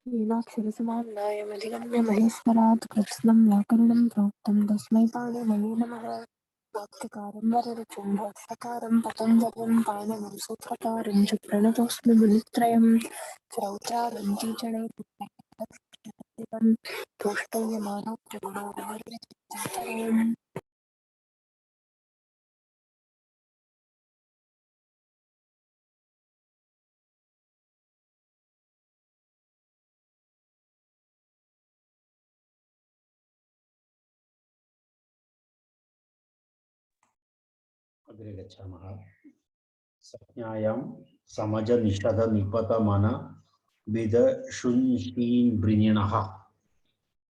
मीनाक्षरसमाम्नायमधिगम्य महेश्वरात् कृत्स्नं व्याकरणं प्रोक्तं तस्मै पाणिनये नमः। वाक्यकारं वररुचिं भाष्यकारं पतञ्जलिं पाणिनिं सूत्रकारं च प्रणतोऽस्मि मुनित्रयं श्रौचारं कीचणैर्दिवं तुष्टयमानौ त्रिगुणोऽहम्। अग्रे गच्छामः। संज्ञायां समज निषद निपत मन विद शुञ्शीन् वृणिनः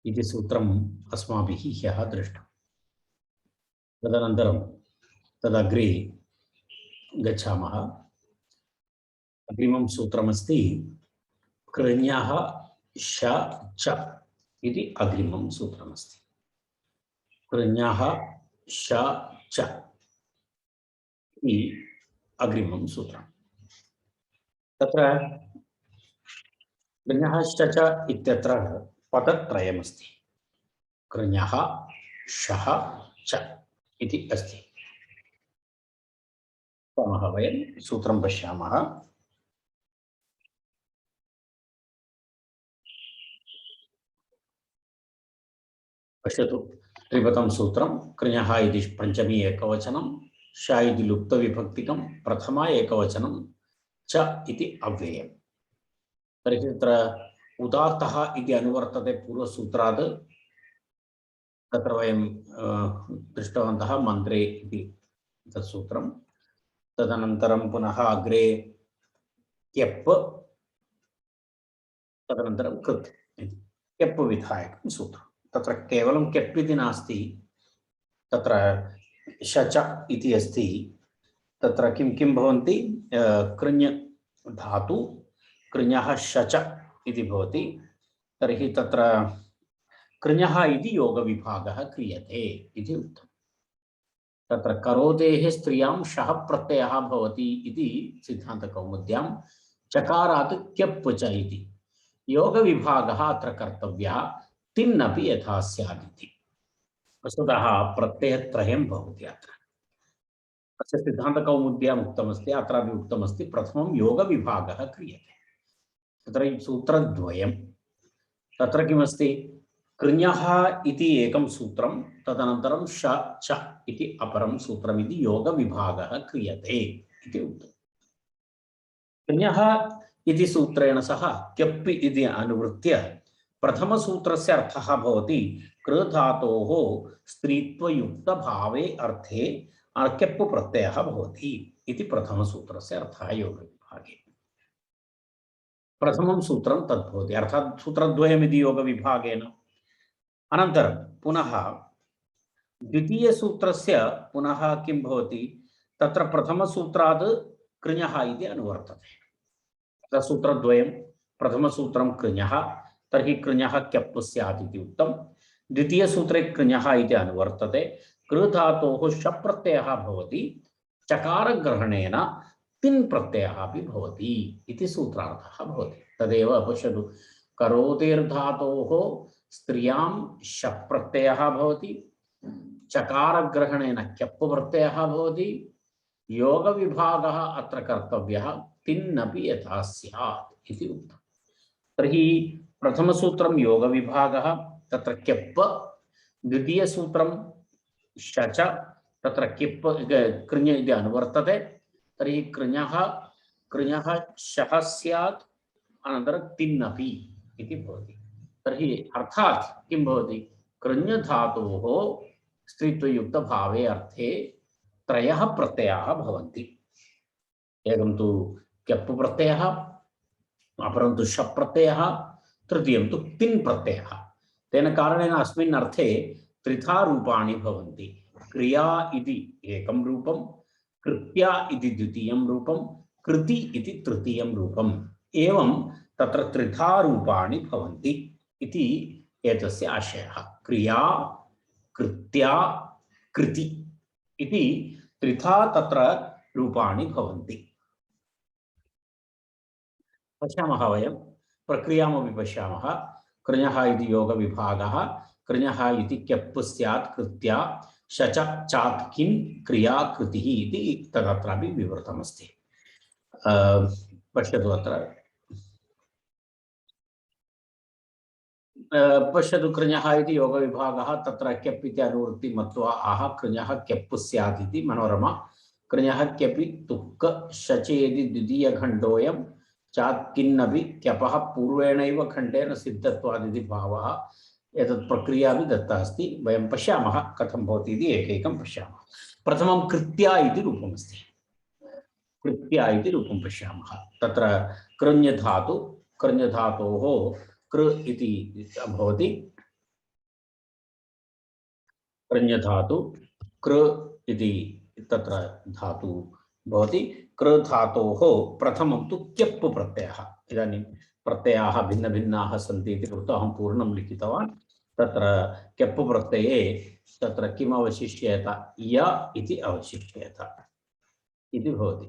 इति सूत्रम् अस्माभिः ह्यः दृष्टम्। तदनन्तरं तदग्रे गच्छामः। अग्रिमं सूत्रमस्ति कृञः श च इति अग्रिमं सूत्रमस्ति। कृञः श च इति अग्रिमं सूत्रम्। तत्र कृञः श च इत्यत्र पदत्रयमस्ति। कृञः शः च इति अस्ति। वयं सूत्रं पश्यामः। पश्यतु, त्रिपदं सूत्रं कृञः इति पञ्चमी एकवचनं, श इति लुप्तविभक्तिकं, प्रथमा एकवचनं, च इति अव्ययम्। तर्हि तत्र उदात्तः इति अनुवर्तते पूर्वसूत्रात्। तत्र वयं दृष्टवन्तः मन्त्रे इति तत् सूत्रं। तदनन्तरं पुनः अग्रे क्यप्, तदनन्तरं कृत् इति क्यप् विधायकं सूत्रं। तत्र केवलं क्यप् इति नास्ति, तत्र शच इति अस्ति। तत्र किं किं भवन्ति, कृञ् धातु कृञः शच इति भवति। तर्हि तत्र कृञः इति योगविभागः क्रियते इति उक्तम्। तत्र करोतेः स्त्रियां शः प्रत्ययः भवति इति सिद्धान्तकौमुद्यां, चकारात् क्यप् च इति योगविभागः अत्र कर्तव्यः, तिन्नपि यथा स्यात् इति। वस्तुतः प्रत्ययत्रयं भवति अत्र। अस्य सिद्धान्तकौमुद्याम् उक्तमस्ति, अत्रापि उक्तमस्ति, प्रथमं योगविभागः क्रियते। तत्र सूत्रद्वयं। तत्र किमस्ति, कृञः इति एकं सूत्रं, तदनन्तरं श च इति अपरं सूत्रमिति योगविभागः क्रियते इति उक्तम्। कृञः इति सूत्रेण सह क्यप् इति अनुवृत्य प्रथमसूत्रस्य अर्थः भवति कृ धातोः स्त्रीत्वयुक्तभावे अर्थे क्यप् प्रत्ययः भवति इति प्रथमसूत्रस्य अर्थः योगविभागे। प्रथमं सूत्रं तद्भवति, अर्थात् सूत्रद्वयमिति योगविभागेन। अनन्तरं पुनः द्वितीयसूत्रस्य पुनः किं भवति, तत्र प्रथमसूत्रात् कृञः इति अनुवर्तते। तत्र सूत्रद्वयं, प्रथमसूत्रं कृञः, तर्हि कृञः क्यप् स्यात् इति उक्तं। द्वितीयसूत्रे कृञः इति अनुवर्तते, कृ धातोः शप् प्रत्ययः भवति, चकारग्रहणेन तिन् प्रत्ययः अपि भवति इति सूत्रार्थः भवति। तदेव पश्यतु, करोतेर्धातोः स्त्रियां शप् प्रत्ययः भवति, चकारग्रहणेन क्यप् प्रत्ययः भवति, योगविभागः अत्र कर्तव्यः, तिन्नपि यथा स्यात् इति उक्तम्। तर्हि प्रथमसूत्रं योगविभागः, तत्र क्यप्, द्वितीयसूत्रं शच, तत्र क्यप् कृञ इति अनुवर्तते। तर्हि कृञः शः स्यात्, अनन्तरं तिन्नपि इति भवति। तर्हि अर्थात् किं भवति, कृञ धातोः स्त्रीत्वयुक्तभावे अर्थे त्रयः प्रत्ययाः भवन्ति। एकं तु क्यप् प्रत्ययः, अपरं तु शप् प्रत्ययः, तृतीयं तु तिन् प्रत्ययः। तेन कारणेन अस्मिन् अर्थे त्रिधा रूपाणि भवन्ति। क्रिया इति एकं रूपं, कृत्या इति द्वितीयं रूपं, कृति इति तृतीयं रूपम्। एवं तत्र त्रिधा रूपाणि भवन्ति इति एतस्य आशयः। क्रिया, कृत्या, कृति इति त्रिधा तत्र रूपाणि भवन्ति। पश्यामः वयं प्रक्रियामपि पश्यामः। कृञः इति योगविभागः, कृञः इति क्यप् स्यात् कृत्या, शच चात् किं क्रिया कृतिः इति तदत्रापि विवृतमस्ति। पश्यतु अत्र पश्यतु कृञः इति योगविभागः, तत्र क्यप् इति अनुवृत्ति मत्वा आह कृञः क्यप् स्यात् इति मनोरमा। कृञः क्यपि तुक् शचेति द्वितीयखण्डोऽयं चात् किन्नपि क्यपः पूर्वेणैव खण्डेन सिद्धत्वादिति भावः। एतत् प्रक्रिया अपि दत्ता अस्ति। वयं पश्यामः कथं भवति इति एकैकं पश्यामः। प्रथमं कृत्या इति रूपमस्ति। कृत्या इति रूपं पश्यामः। तत्र कृञ्धातु, कृञ्धातोः कृ इति भवति। कृञ्धातु कृ इति तत्र धातु भवति। कृ धातोः प्रथमं तु क्यप् प्रत्ययः। इदानीं प्रत्ययाः भिन्नभिन्नाः सन्ति इति कृत्वा अहं पूर्णं लिखितवान्। तत्र क्यप् प्रत्यये तत्र किम् अवशिष्येत? य इति अवशिष्येत इति भवति।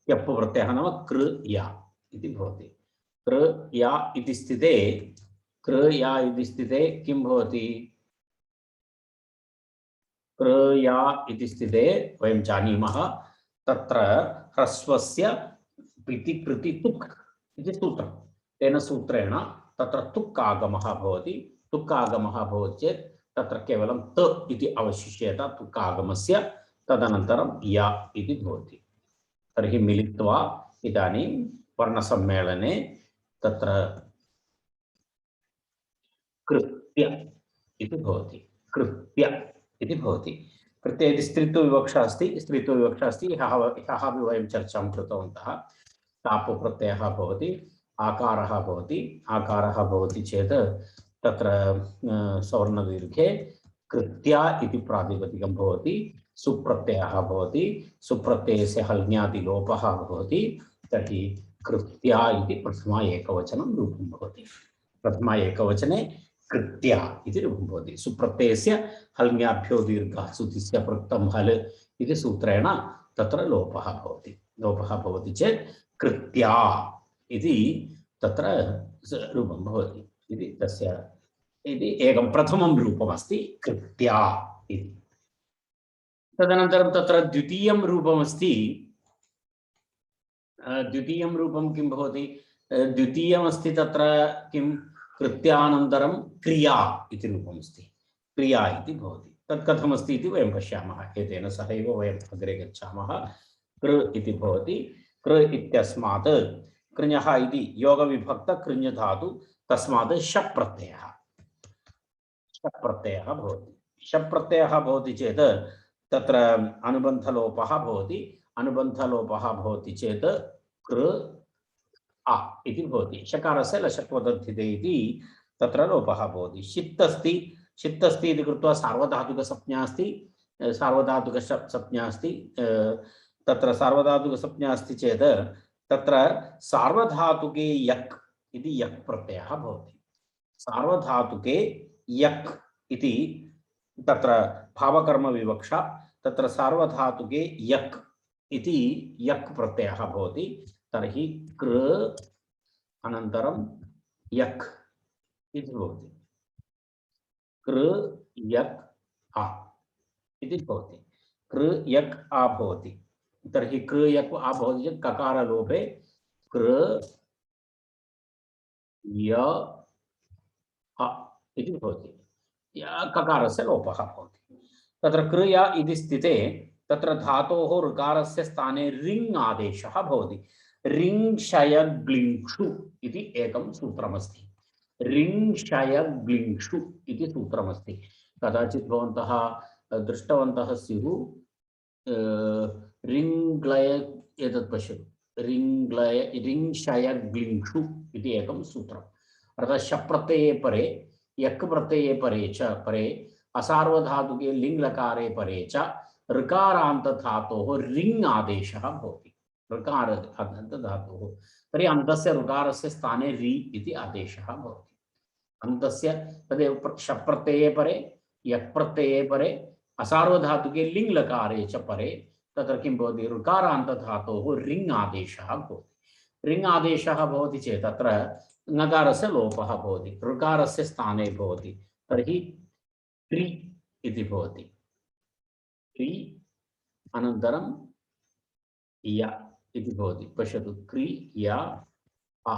क्यप् प्रत्ययः नाम कृ या इति भवति। कृ या इति स्थिते, कृ या इति स्थिते किं भवति? कृ या इति स्थिते वयं जानीमः तत्र ह्रस्वस्य पिति कृति तुक् इति सूत्रं। तेन सूत्रेण तत्र तुक् आगमः भवति। तुक् आगमः भवति चेत् तत्र केवलं त इति अवशिष्येत तुक् आगमस्य। तदनन्तरं या इति भवति। तर्हि मिलित्वा इदानीं वर्णसम्मेलने तत्र कृत्य इति भवति। कृत्य इति भवति। कृत्य इति स्त्रीत्वविवक्षा अस्ति। स्त्रीत्वविवक्षा अस्ति। ह्यः अपि वयं चर्चां कृतवन्तः। ताप् प्रत्ययः भवति, आकारः भवति। आकारः भवति चेत् तत्र सवर्णदीर्घे कृत्या इति प्रातिपदिकं भवति। सुप्रत्ययः भवति। सुप्रत्ययस्य हल्ङ्यादिलोपः भवति। तर्हि कृत्या इति प्रथमा एकवचनं रूपं भवति। प्रथमा एकवचने कृत्या इति रूपं भवति। सुप्रत्ययस्य हल्ङ्याभ्यो दीर्घः सुतिस्य पृक्तं हल् इति सूत्रेण तत्र लोपः भवति। लोपः भवति चेत् कृत्या इति तत्र रूपं भवति इति तस्य इति एकं प्रथमं रूपमस्ति कृत्या इति। तदनन्तरं तत्र द्वितीयं रूपमस्ति। द्वितीयं रूपं किं भवति? द्वितीयमस्ति तत्र किं? कृत्यानन्तरं क्रिया इति रूपमस्ति। क्रिया इति भवति। तत् कथमस्ति इति वयं पश्यामः। एतेन सहैव वयम् अग्रे गच्छामः। कृ इति भवति। कृ इत्यस्मात् कृञः इति योगविभक्त कृञ् धातु, तस्मात् शप् प्रत्ययः। शप् प्रत्ययः भवति। शप् प्रत्ययः भवति चेत् तत्र अनुबन्धलोपः भवति। अनुबन्धलोपः भवति चेत् कृ आ इति भवति। शकारस्य लशत्वदर्थिते इति तत्र लोपः भवति। शित् अस्ति। शित् अस्ति इति कृत्वा सार्वधातुकसंज्ञा अस्ति। सार्वधातुकसंज्ञा अस्ति। तत्र सार्वधातुकसंज्ञा अस्ति चेत् तत्र सार्वधातुके यक् इति यक् प्रत्ययः भवति। सार्वधातुके यक् इति तत्र भावकर्मविवक्षा। तत्र सार्वधातुके यक् इति यक् प्रत्ययः भवति। तर्हि कृ अनन्तरं यक् इति भवति। कृ यक् आ इति भवति। कृ यक् आ भवति। तर्हि कृ यक् आ भवति चेत् ककारलोपे कृ य आ इति भवति। ककारस्य लोपः भवति। तत्र कृ या इति स्थिते तत्र धातोः ऋकारस्य स्थाने रिङ् आदेशः भवति। रिङ्क्षयग्लिङ्क्षु इति एकं सूत्रमस्ति। रिङ्क्षयग्लिङ्क्षु इति सूत्रमस्ति। कदाचित् भवन्तः दृष्टवन्तः स्युः। रिङ्ग्लय एतत् पश्यतु। रिङ्क्षयग्लिङ्क्षु इति एकं सूत्रम्। अर्थात् शप् प्रत्यये परे, यक् प्रत्यये परे च परे, असार्वधातुके लिङ् लकारे परे च ऋकारान्त धातोः रिङ् आदेशः भवति। ऋकार धातोः तर्हि अन्तस्य ऋकारस्य स्थाने रि इति आदेशः भवति। अन्तस्य तदेव शप् प्रत्यये परे, यक् प्रत्यये परे, असार्वधातुके लिङ् लकारे च परे तत्र किं भवति? ऋकारान्त धातोः रिङ् आदेशः भवति। रिङ् आदेशः भवति चेत् तत्र नकारस्य लोपः भवति, ऋकारस्य स्थाने भवति, तर्हि क्रि इति भवति। क्रि अनन्तरं य इति भवति। पश्यतु, क्रि य अ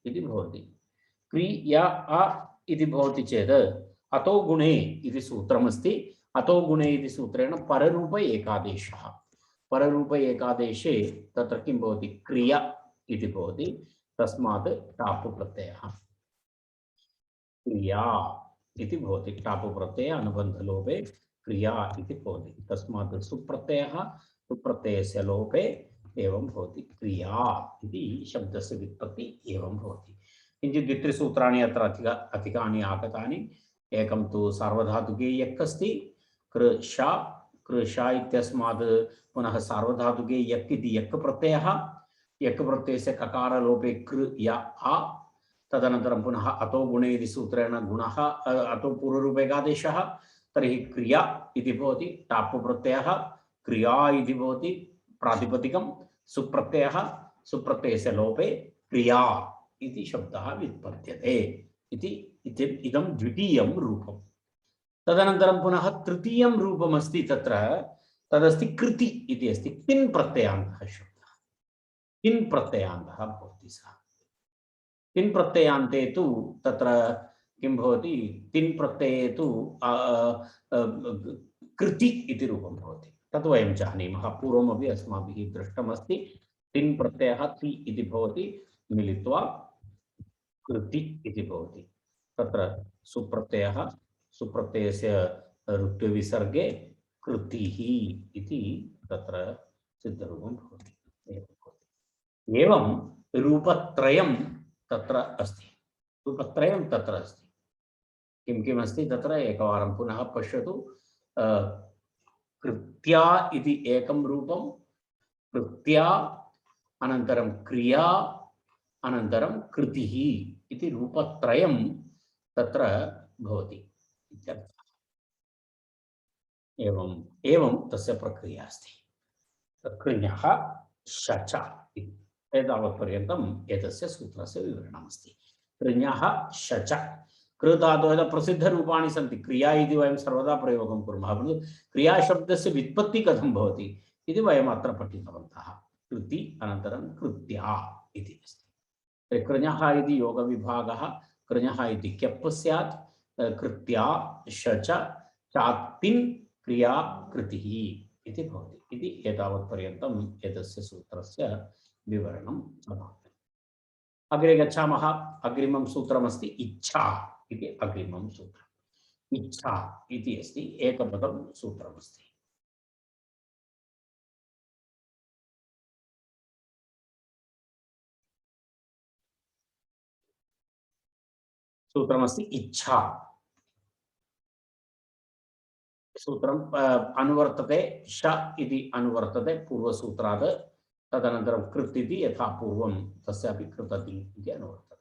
इति भवति। क्रि य अ इति भवति चेत् अतो गुणे इति सूत्रमस्ति। अतो गुणे इति सूत्रेण पररूप एकादेशः। पररूप एकादेशे तत्र किं भवति, क्रिया इति भवति। तस्मात् टापु प्रत्ययः क्रिया इति भवति। टापु प्रत्यय अनुबन्धलोपे क्रिया इति भवति। तस्मात् सुप्रत्ययः, सुप्रत्ययस्य लोपे एवं भवति, क्रिया इति शब्दस्य व्युत्पत्ति एवं भवति। किञ्चित् द्वित्रिसूत्राणि अत्र अधिकानि आगतानि। एकं तु सार्वधातुके यक् अस्ति, कृशा, कृशा इत्यस्मात् पुनः सार्वधातुके यक् इति यक् प्रत्ययः। यक् प्रत्ययस्य ककारलोपे कृ य आ। तदनन्तरं पुनः अतो गुणे इति सूत्रेण गुणः, अतो पूर्वरूपेकादेशः, तर्हि क्रिया इति भवति। टाप् प्रत्ययः क्रिया इति भवति प्रातिपदिकं। सुप्रत्ययः, सुप्रत्ययस्य लोपे क्रिया इति शब्दः व्युत्पद्यते इति इदं द्वितीयं रूपम्। तदनन्तरं पुनः तृतीयं रूपमस्ति तत्र, तदस्ति कृति इति अस्ति। किन् प्रत्ययान्तः शब्दः, किन् प्रत्ययान्तः भवति सः। तिन् प्रत्ययान्ते तु तत्र किं भवति, तिन् प्रत्यये तु कृति इति रूपं भवति। तत् वयं जानीमः, पूर्वमपि अस्माभिः दृष्टमस्ति। तिन् प्रत्ययः ति इति भवति, मिलित्वा कृति इति भवति। तत्र सुप्रत्ययः, सुप्रत्ययस्य ऋत्वविसर्गे कृतिः इति तत्र सिद्धरूपं भवति। एवं रूपत्रयं तत्र अस्ति, रूपत्रयं तत्र अस्ति। किं किम् अस्ति तत्र, एकवारं पुनः पश्यतु। कृत्या इति एकं रूपं, कृत्या अनन्तरं क्रिया अनन्तरं कृतिः इति रूपत्रयं तत्र भवति इत्यर्थः। एवं तस्य प्रक्रिया अस्ति। कृञः शच इति एतावत्पर्यन्तम् एतस्य सूत्रस्य विवरणमस्ति। कृञः शच, कृधातोः प्रसिद्धरूपाणि सन्ति। क्रिया इति वयं सर्वदा प्रयोगं कुर्मः, परन्तु क्रियाशब्दस्य व्युत्पत्तिः कथं भवति इति वयम् अत्र पठितवन्तः। कृति अनन्तरं कृत्या इति अस्ति। कृञः इति योगविभागः, कृञः इति क्यप् स्यात्, कृत्या शच चात्तिन् क्रिया कृतिः इति भवति। इति एतावत्पर्यन्तम् एतस्य सूत्रस्य विवरणं समाप्तम्। अग्रे गच्छामः। अग्रिमं सूत्रमस्ति इच्छा इति। अग्रिमं सूत्रम् इच्छा इति अस्ति, एकपदं सूत्रमस्ति। सूत्रमस्ति इच्छा। सूत्रम् अनुवर्तते, श इति अनुवर्तते पूर्वसूत्रात्। तदनन्तरं कृत् इति यथा पूर्वं तस्यापि कृतति इति अनुवर्तते।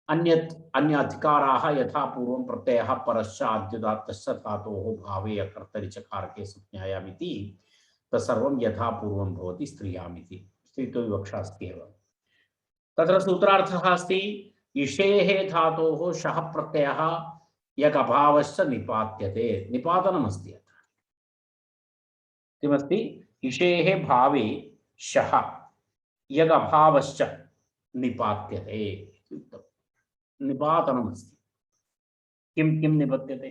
अन्य अधिकाराः यथा पूर्वं प्रत्ययः परश्च आद्युदात्तश्च धातोः भावे अकर्तरि च कारके संज्ञायाम् इति तत्सर्वं यथा पूर्वं भवति स्त्रियाम् इति। स्त्रीत्वविवक्षा अस्ति एव। तत्र सूत्रार्थः अस्ति, इषेः धातोः शः प्रत्ययः यक् अभावश्च निपात्यते। निपातनमस्ति अत्र। किमस्ति, इषेः भावे शः यक् अभावश्च निपात्यते इत्युक्तम्। निपातनमस्ति। किं निपत्यते,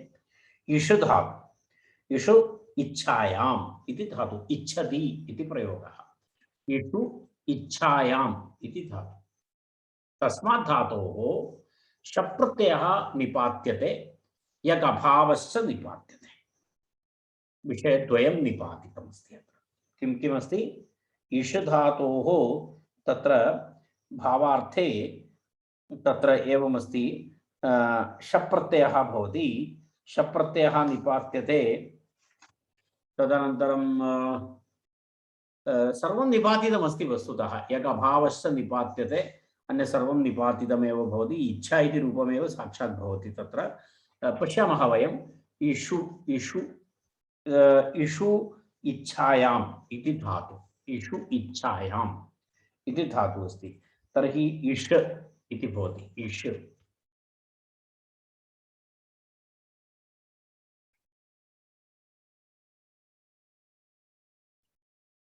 इषु धातु, इषु इच्छायाम् इति धातु, इच्छति इति प्रयोगः। इषु इच्छायाम् इति धातु। तस्मात् धातोः शप्रत्ययः निपात्यते, यक् अभावश्च निपात्यते। विषयद्वयं निपातितमस्ति अत्र। किमस्ति, इषु धातोः तत्र भावार्थे तत्र एवमस्ति, शप्रत्ययः भवति, शप्रत्ययः निपात्यते। तदनन्तरं सर्वं निपातितमस्ति वस्तुतः। यक् अभावश्च निपात्यते, अन्य सर्वं निपातितमेव भवति। इच्छा इति रूपमेव साक्षात् भवति तत्र। पश्यामः वयम्, इषु इषु इषु इच्छायाम् इति धातु, इषु इच्छायाम् इति धातुः अस्ति। तर्हि इष् इति भवति इष्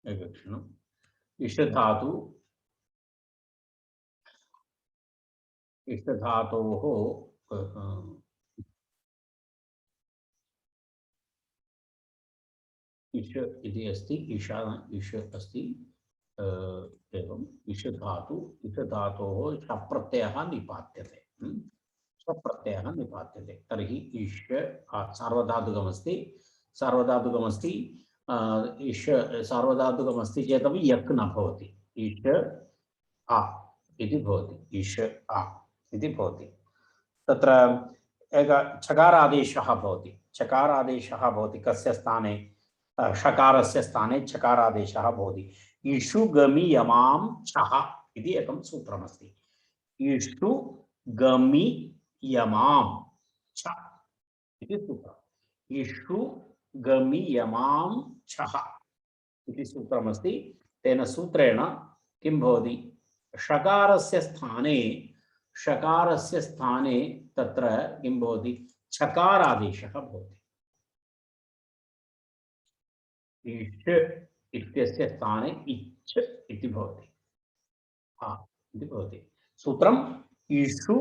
एकक्षणम् इष् धातु इष् धातोः इष् इति अस्ति इष् अस्ति एवं इष् धातोः शप् प्रत्ययः निपात्यते शप् प्रत्ययः निपात्यते तर्हि इष् सार्वधातुकमस्ति सार्वधातुकमस्ति इष् सार्वधातुकमस्ति चेदपि यक् न भवति इष् आ इति भवति इष् आ इति भवति तत्र एक चकारादेशः भवति चकारादेशः भवति कस्य स्थाने षकारस्य स्थाने चकारादेशः भवति इषु गमि यमां छः इति एकं सूत्रमस्ति इषु गमि यमां छ इति सूत्रम् इषु गमि यमां छः इति सूत्रमस्ति तेन सूत्रेण किं भवति षकारस्य स्थाने तत्र किं भवति चकारादेशः भवति इष् इत्यस्य स्थाने इच्छ इति भवति इति भवति सूत्रम् इषु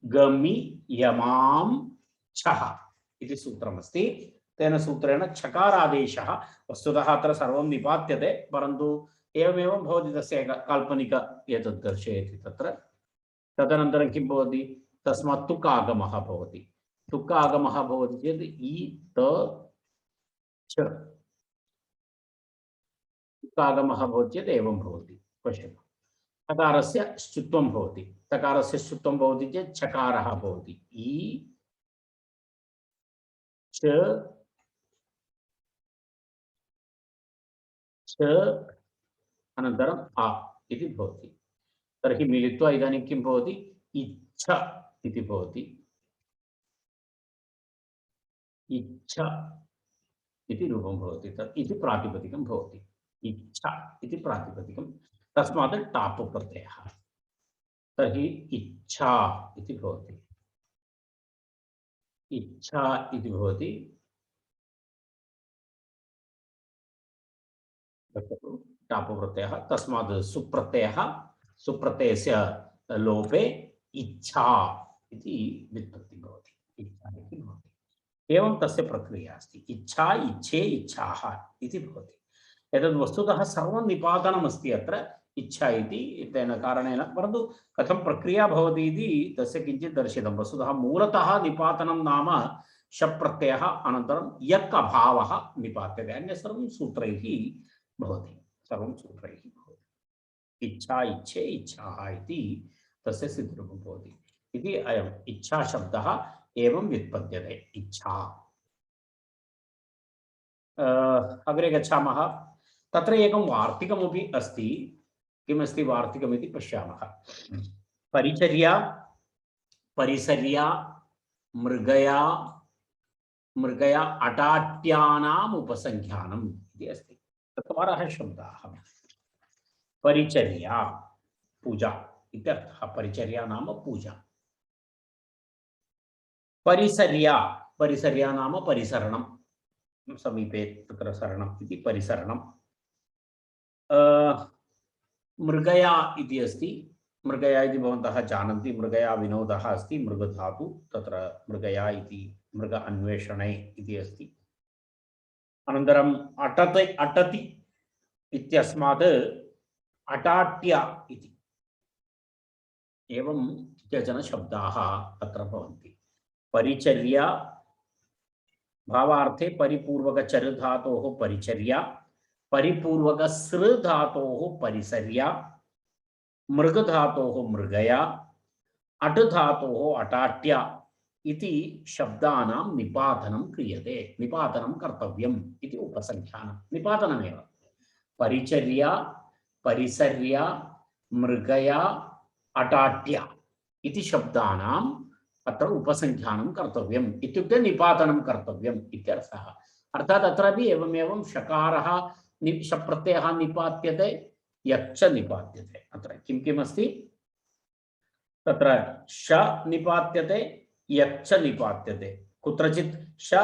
गमि यमां छः इति सूत्रमस्ति तेन सूत्रेण चकारादेशः वस्तुतः अत्र सर्वं निपात्यते परन्तु एवमेव भवति तस्य काल्पनिक एतत् दर्शयति तत्र तदनन्तरं किं भवति तस्मात् तुक् आगमः भवति तुक् आगमः भवति चेत् इ त च तुक् आगमः भवति चेत् एवं भवति पश्यतु तकारस्य श्चुत्वं भवति तकारस्य श्चुत्वं भवति चेत् चकारः भवति इ च अनन्तरम् आ इति भवति तर्हि मिलित्वा इदानीं किं भवति इच्छा इति भवति इच्छा इति रूपं भवति तत् इति प्रातिपदिकं भवति इच्छा इति प्रातिपदिकं तस्मात् टाप् प्रत्ययः तर्हि इच्छा इति भवति इच्छा इति भवति टाप् प्रत्ययः तस्मात् सुप्रत्ययस्य लोपे इच्छा इति व्युत्पत्तिः भवति इच्छा इति भवति एवं तस्य प्रक्रिया अस्ति इच्छा इच्छे इच्छाः इति भवति एतद् वस्तुतः सर्वं निपातनमस्ति अत्र इच्छा इति तेन कारणेन परन्तु कथं प्रक्रिया भवति इति तस्य किञ्चित् दर्शितं वस्तुतः मूलतः निपातनं नाम शप् प्रत्ययः अनन्तरं यक् अभावः निपात्यते अन्य सर्वं सूत्रैः भवति सर्वं सूत्रैः भवति इच्छा इच्छे इच्छाः इति तस्य सिद्धरूपं भवति इति अयम् इच्छा शब्दः एवं व्युत्पद्यते इच्छा अग्रे गच्छामः तत्र एकं वार्तिकमपि अस्ति किमस्ति वार्तिकमिति पश्यामः परिचर्या परिसर्या मृगया मृगया अटाट्यानाम् उपसंख्यानम् इति अस्ति चत्वारः शब्दाः परिचर्या पूजा इत्यर्थः परिचर्या नाम पूजा परिसर्या परिसर्या नाम परिसरणं समीपे तत्र सरणम् इति परिसरणं मृगया इति अस्ति मृगया इति भवन्तः जानन्ति मृगया विनोदः अस्ति मृगधातु तत्र मृगया इति मृग अन्वेषणे इति अस्ति अनन्तरम् अटति इत्यस्मात् अटाट्य इति एवं केचन शब्दाः अत्र भवन्ति परिचर्या भावार्थे परिपूर्वक चर् धातोः परिचर्या परिपूर्वक सृ धातोः परिसर्या मृग धातोः मृगया अट धातोः अटाट्य इति शब्दानां निपातनं क्रियते निपातनं कर्तव्यम् इति उपसंख्यानं निपातनमेव परिचर्या परिसर्या मृगया अटाट्य इति शब्दानाम् अत्र उपसंख्यानं कर्तव्यम् इत्युक्ते निपातनं कर्तव्यम् इत्यर्थः अर्थात् अत्रापि एवमेवं षकारः शप् प्रत्ययः निपात्यते यच्च निपात्यते अत्र किं किम् अस्ति तत्र श निपात्यते यक् निपात्यते कुत्रचित् श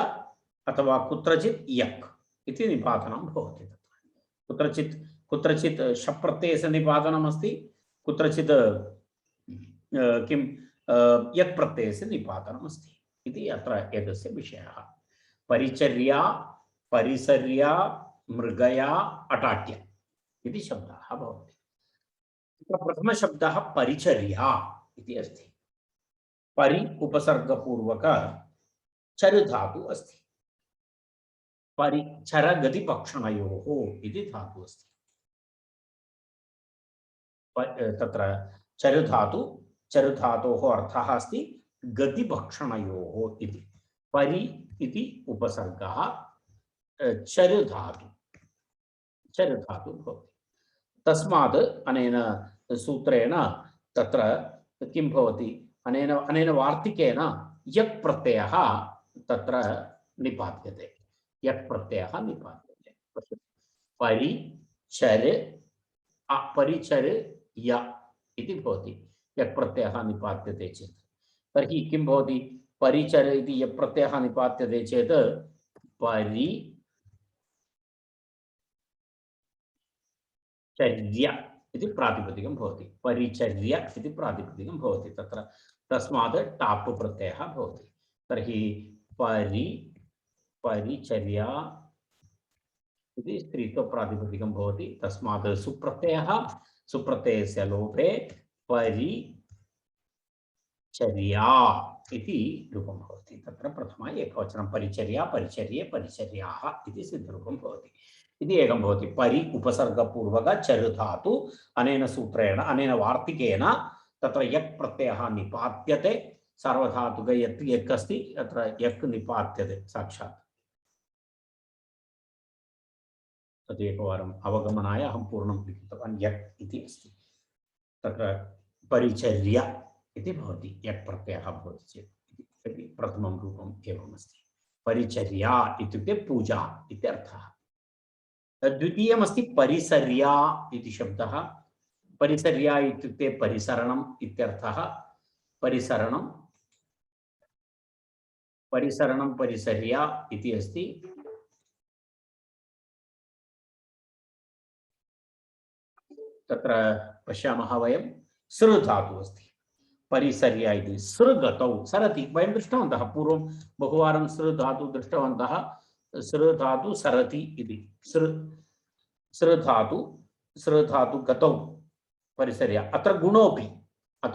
अथवा कुत्रचित् यक् इति निपातनं भवति कुत्रचित् कुत्रचित् शप्रत्ययस्य निपातनम् अस्ति कुत्रचित् किं यक् प्रत्ययस्य निपातनम् अस्ति इति अत्र एतस्य विषयः परिचर्या परिसर्या मृगया अटाट्य इति शब्दाः भवन्ति प्रथमशब्दः परिचर्या इति अस्ति परि उपसर्गपूर्वक चर् धातु अस्ति परि चर गतिपक्षणयोः इति धातु अस्ति तत्र चर् धातोः अर्थः अस्ति गतिभक्षणयोः इति परि इति उपसर्गः चर् धातु भवति तस्मात् अनेन सूत्रेण तत्र किं भवति अनेन वार्तिकेन यक् प्रत्ययः तत्र निपात्यते यक् प्रत्ययः निपात्यते परि चर् अपरिचर् य इति भवति यक् प्रत्ययः निपात्यते चेत् तर्हि किं भवति परिचर् इति यक् प्रत्ययः निपात्यते चेत् परिचर्य इति प्रातिपदिकं भवति परिचर्य इति प्रातिपदिकं भवति तत्र तस्मात् टाप् प्रत्ययः भवति तर्हि परिचर्या इति स्त्रीत्वप्रातिपदिकं भवति तस्मात् सुप्रत्ययस्य लोपे परिचर्या इति रूपं भवति तत्र प्रथमा एकवचनं परिचर्या परिचर्ये परिचर्याः इति सिद्धरूपं भवति इति एकं भवति परि उपसर्गपूर्वक चर् धातु अनेन सूत्रेण अनेन वार्तिकेन तत्र यक् प्रत्ययः निपात्यते सार्वधातुक यक् अस्ति तत्र यक् निपात्यते साक्षात् तदेकवारम् अवगमनाय अहं पूर्णं लिखितवान् यक् इति अस्ति तत्र परिचर्या इति भवति यक् प्रत्ययः भवति चेत् प्रथमं रूपम् एवमस्ति परिचर्या इत्युक्ते पूजा इत्यर्थः द्वितीयमस्ति परिसर्या इति शब्दः परिसर्या इत्युक्ते परिसरणम् इत्यर्थः परिसरणं परिसर्या इति अस्ति तत्र पश्यामः वयं सृ धातुः अस्ति परिसर्या इति सृगतौ सरति वयं दृष्टवन्तः पूर्वं बहुवारं सृ धातु दृष्टवन्तः सृ धातु सरति इति सृ धातु गतौ परिसर्या अत्र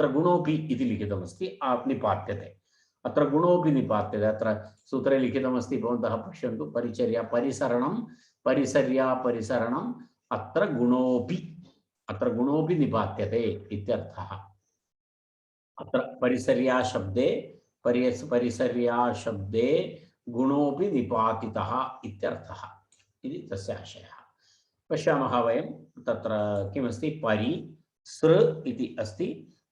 गुणोपि इति लिखितमस्ति निपात्यते अत्र गुणोपि निपात्यते अत्र सूत्रे लिखितमस्ति भवन्तः पश्यन्तु परिचर्या परिसरणं परिसर्या परिसरणम् अत्र गुणोपि निपात्यते इत्यर्थः अत्र परिसर्या शब्दे गुणोपि निपातितः इत्यर्थः इति तस्य आशयः पश्यामः वयं तत्र किमस्ति परि सृ इति अस्ति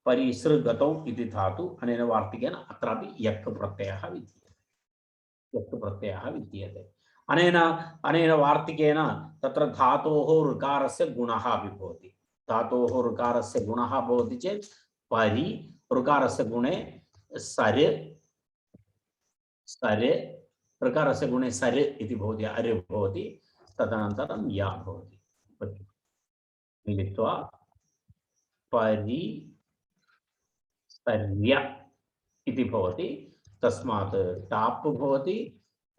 परि सृ गतौ इति धातु अनेन वार्तिकेन अत्रापि यक् प्रत्ययः विद्यते अनेन वार्तिकेन तत्र धातोः ऋकारस्य गुणः अपि भवति धातोः ऋकारस्य गुणः भवति चेत् परि ऋकारस्य गुणे सर् ऋकारस्य गुणे सर् इति भवति अर् भवति तदनन्तरं या भवति मिलित्वा परिसर्य इति भवति तस्मात् टाप् भवति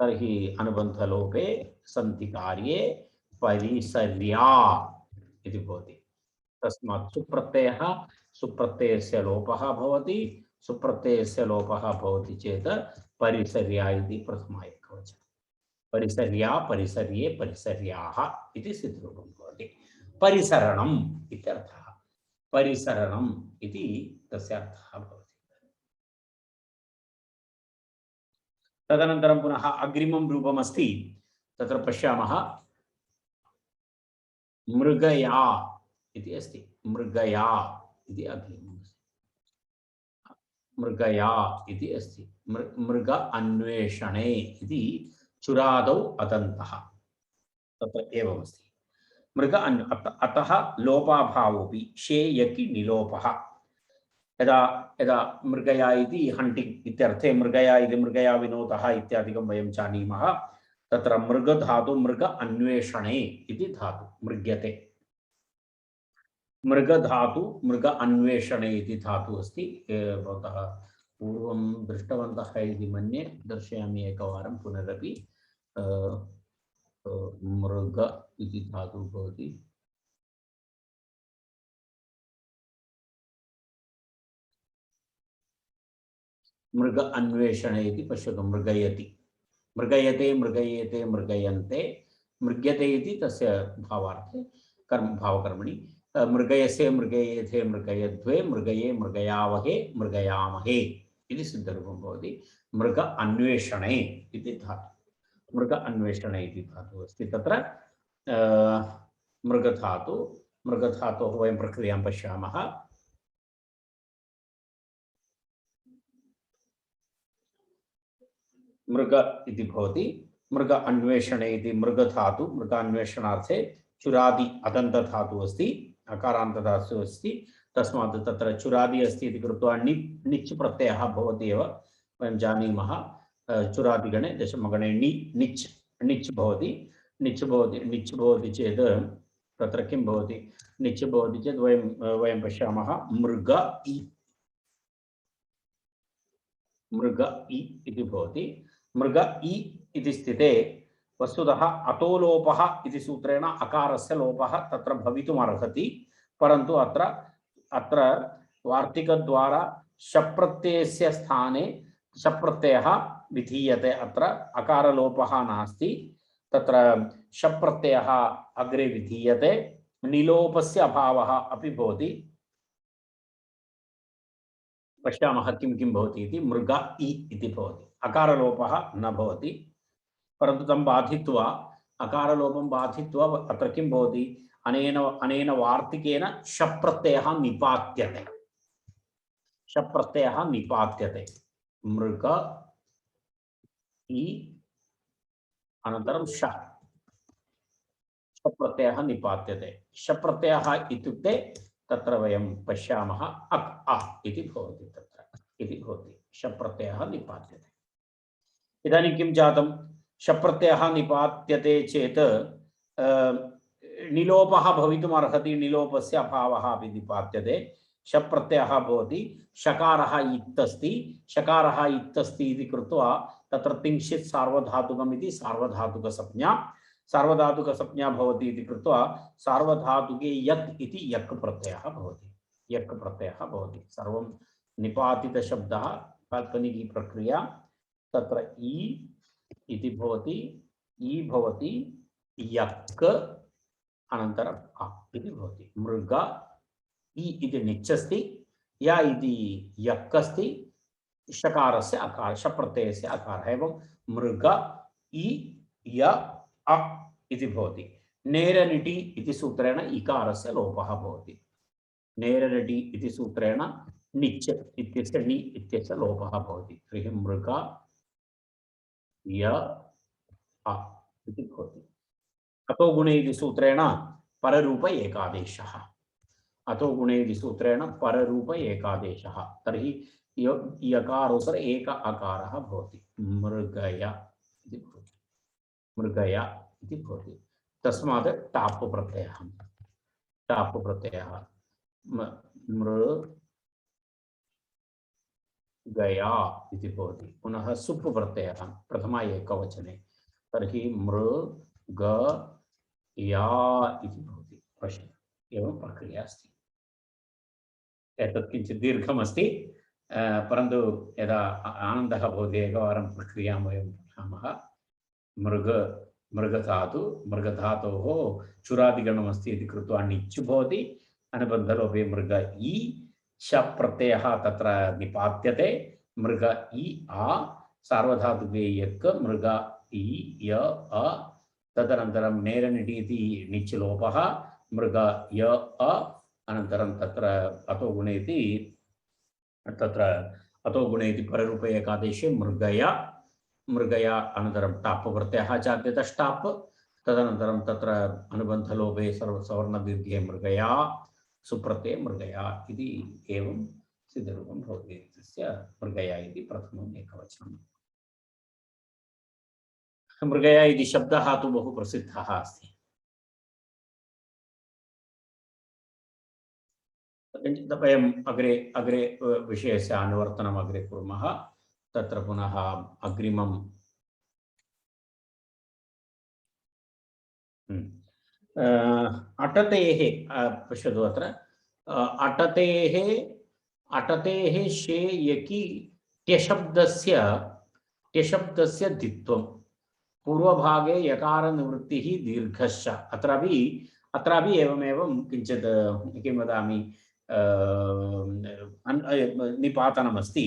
तर्हि अनुबन्धलोपे सन्धिकार्ये परिसर्या इति भवति तस्मात् सुप्रत्ययस्य लोपः भवति सुप्रत्ययस्य लोपः भवति चेत् परिसर्या इति प्रथमा एकवचनं परिसर्या परिसर्ये परिसर्याः इति सिद्धरूपं भवति परिसरणम् इत्यर्थः परिसरणम् इति तस्य अर्थः भवति तदनन्तरं पुनः अग्रिमं रूपमस्ति तत्र पश्यामः मृगया इति अस्ति मृगया इति अग्रिमम् मृगया इति अस्ति मृग अन्वेषणे इति चुरादौ अदन्तः तत्र एवमस्ति मृग अतः लोपाभावोऽपि शेयकि निलोपः यदा यदा मृगया इति हण्टिङ्ग् इत्यर्थे मृगया इति मृगया विनोदः इत्यादिकं वयं जानीमः। तत्र मृगधातु मृग अन्वेषणे इति धातु मृग्यते। मृगधातु मृग अन्वेषणे इति धातु अस्ति। भवतः पूर्वं दृष्टवन्तः इति मन्ये, दर्शयामि एकवारं पुनरपि। मृग इति धातुः भवति। मृग अन्वेषणे इति पश्यतु। मृगयति, मृगयते, मृगयेते, मृगयन्ते, मृग्यते इति तस्य भावार्थे भावकर्मणि। मृगयसे, मृगयेथे, मृगयध्वे, मृगये, मृगयावहे, मृगयामहे इति सिद्धरूपं भवति। मृग अन्वेषणे इति धातु। मृग अन्वेषणे इति धातुः अस्ति तत्र। मृगधातु, मृगधातोः वयं प्रक्रियां पश्यामः। मृग इति भवति। मृग अन्वेषणे इति मृगधातु, मृग अन्वेषणार्थे चुरादि अदन्तधातुः अस्ति, अकारान्तधातुः अस्ति। तस्मात् तत्र चुरादि अस्ति इति कृत्वा निच् प्रत्ययः भवति एव, वयं जानीमः। चुरादिगणे दशमगणे निच् निच् भवति। निच् भवति चेत् तत्र किं भवति? निच् भवति चेत् वयं पश्यामः मृग इ, मृग इ इति भवति। मृग इ इति स्थिते वस्तुतः अतो लोपः इति सूत्रेण अकारस्य लोपः तत्र भवितुमर्हति, परन्तु अत्र वार्तिकद्वारा शप्रत्ययस्य स्थाने शप्रत्ययः विधीयते। अत्र अकारलोपः नास्ति, तत्र शप्रत्ययः अग्रे विधीयते। निलोपस्य अभावः अपि भवति। पश्यामः किं किं भवति इति। मृग इ इति भवति, अकारलोपः न भवति, परन्तु तं बाधित्वा अकारलोपं बाधित्वा अत्र किं भवति? अनेन वार्तिकेन शप्रत्ययः निपात्यते। शप्रत्ययः निपात्यते। मृग इ अनन्तरं शप्रत्ययः निपात्यते। शप्रत्ययः इत्युक्ते तत्र वयं पश्यामः अक् अ इति भवति, तत्र इति भवति। शप्रत्ययः निपात्यते। इदानीं किं जातं? शप्रत्ययः निपात्यते चेत् निलोपः भवितुमर्हति, निलोपस्य अभावः अपि निपात्यते। शप्रत्ययः भवति। शकारः इत् अस्ति, शकारः इत् अस्ति इति कृत्वा तत्र तिंशित् सार्वधातुकम् इति सार्वधातुकसंज्ञा, सार्वधातुकसंज्ञा भवति इति कृत्वा सार्वधातुके यक् इति यक् प्रत्ययः भवति। यक् प्रत्ययः भवति। सर्वं निपातितशब्दः, काल्पनिकी प्रक्रिया। तत्र इ इति भवति, इ भवति, यक् अनन्तरम् अ इति भवति। मृग इ इति निच् अस्ति, य इति यक् अस्ति, शकारस्य अकार, शप्रत्ययस्य अकारः। एवं मृग इ य अ इति भवति। नेरनिटि इति सूत्रेण इकारस्य लोपः भवति। नेरनिटि इति सूत्रेण निच् इत्यस्य नि इत्यस्य लोपः भवति। तर्हि मृग य अ इति भवति। अतो गुणे इति सूत्रेण पररूप एकादेशः। अतो गुणे इति सूत्रेण पररूप एकादेशः। तर्हि यकारोत्तर एक अकारः भवति। मृगय इति भवति। मृगय इति भवति। तस्मात् टाप् प्रत्ययः, टाप् प्रत्ययः मृगया इति भवति। पुनः सुप् प्रत्ययः प्रथमा एकवचने। तर्हि मृगया इति भवति। पश्यतु, एवं प्रक्रिया अस्ति। एतत् किञ्चित् दीर्घमस्ति, परन्तु यदा आनन्दः भवति एकवारं प्रक्रियां वयं पठामः। मृगधातु, मृगधातोः चुरादिगणमस्ति इति कृत्वा निच् भवति। अनुबन्धलोपे मृग इ, शप्रत्ययः तत्र निपात्यते। मृग इ आ, सार्वधातुके यक्, मृग इ य अ, तदनन्तरं नेरनिटि इति निच् लोपः, मृग य अ, अनन्तरं तत्र अतो गुणे इति, तत्र अतो गुणे इति पररूपे एकादेशे मृगया, मृगया अनन्तरं टाप् प्रत्ययः जात्यते टाप्, तदनन्तरं तत्र अनुबन्धलोपे सवर्णदीर्घे मृगया, सुप्रत्यये मृगया इति एवं सिद्धरूपं भवति तस्य मृगया इति प्रथमम् एकवचनं मृगया इति शब्दः तु बहु प्रसिद्धः अस्ति वयम् अग्रे अग्रे विषयस्य अनुवर्तनम् अग्रे कुर्मः तत्र पुनः अग्रिमं अटतेः पश्यतु अत्र अटतेः अटतेः शे यकि ट्यशब्दस्य द्वित्वं पूर्वभागे यकारनिवृत्तिः दीर्घश्च अत्रापि एवमेवं किञ्चित् किं वदामि निपातनमस्ति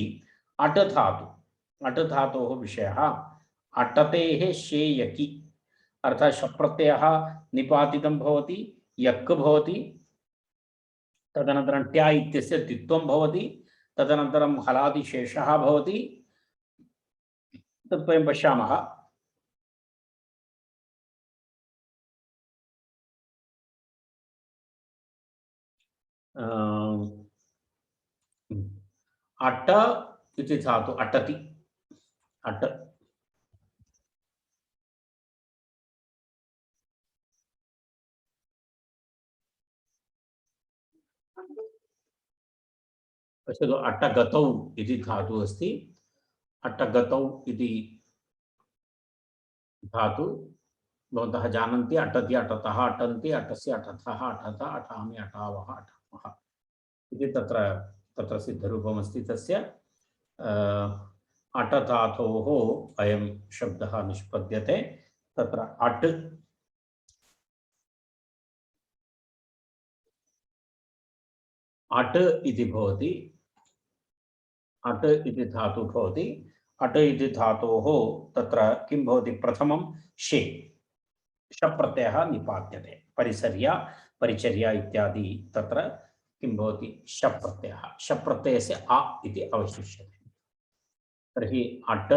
अट धातोः विषयः अटतेः शे यकि अर्थात् शप्रत्ययः निपातितं भवति यक् भवति तदनन्तरं ट्या इत्यस्य द्वित्वं भवति तदनन्तरं हलादिशेषः भवति तत् वयं पश्यामः अट इति धातु अटति अट पश्यतु अटगतौ इति धातु अस्ति अटगतौ इति धातु भवन्तः जानन्ति अटति अटतः अटन्ति अटस्य अटथः अटथ अटामि अटावः अटामः इति तत्र सिद्धरूपमस्ति तस्य अटधातोः अयं शब्दः निष्पद्यते तत्र अट् अट् इति भवति अट् इति धातु भवति अट् इति धातोः तत्र किं भवति प्रथमं शे शप्रत्ययः निपात्यते परिचर्या इत्यादि तत्र किं भवति शप्रत्ययः शप्रत्ययस्य अ इति अवशिष्यते तर्हि अट्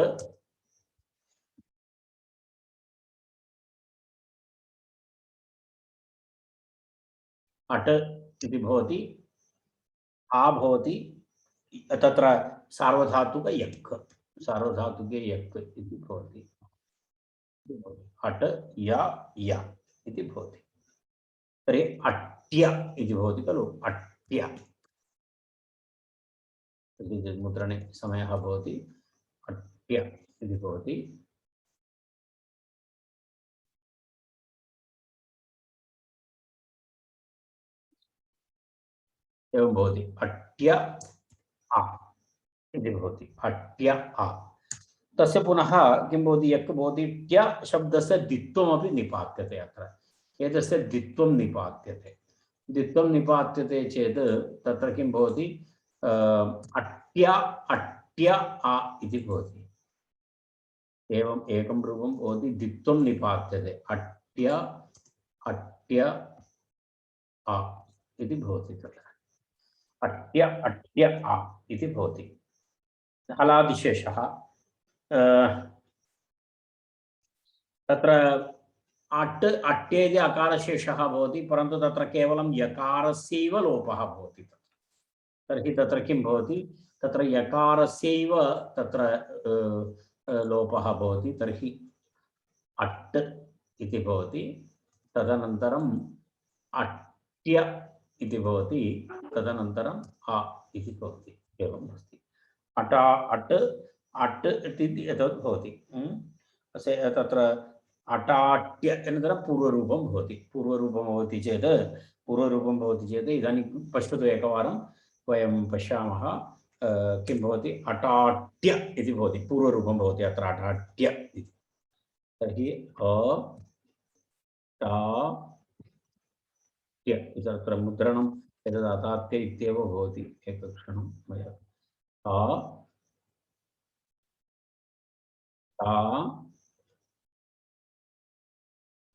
अट् इति भवति आ भवति तत्र सार्वधातुक यक् सार्वधातुके यक् इति भवति अट् या इति भवति तर्हि अट्य इति भवति खलु अट्य मुद्रणे समयः भवति अट्य इति भवति एवं भवति अट्य आ इति भवति अट्य आ तस्य पुनः किं भवति यक् भवति ट्य शब्दस्य द्वित्वमपि निपात्यते अत्र एतस्य द्वित्वं निपात्यते चेत् तत्र किं भवति अट्य आ इति भवति एवं एकं रूपं भवति द्वित्वं निपात्यते अट्य आ इति भवति तत्र अट्य आ इति भवति हलादिशेषः तत्र अट्येति अकारशेषः भवति परन्तु तत्र केवलं यकारस्यैव लोपः भवति तर्हि तत्र किं भवति तत्र यकारस्यैव तत्र लोपः भवति तर्हि अट् इति भवति तदनन्तरम् अट्य इति भवति तदनन्तरम् आ इति भवति एवम् अस्ति अट् इति एतत् भवति तत्र अटाट्य अनन्तरं पूर्वरूपं भवति चेत् इदानीं पश्यतु एकवारं वयं पश्यामः किं भवति अटाट्य इति भवति पूर्वरूपं भवति अत्र अटाट्य इति तर्हि अत्र मुद्रणं एतद् अटाट्य इत्येव भवति एकक्षणं मया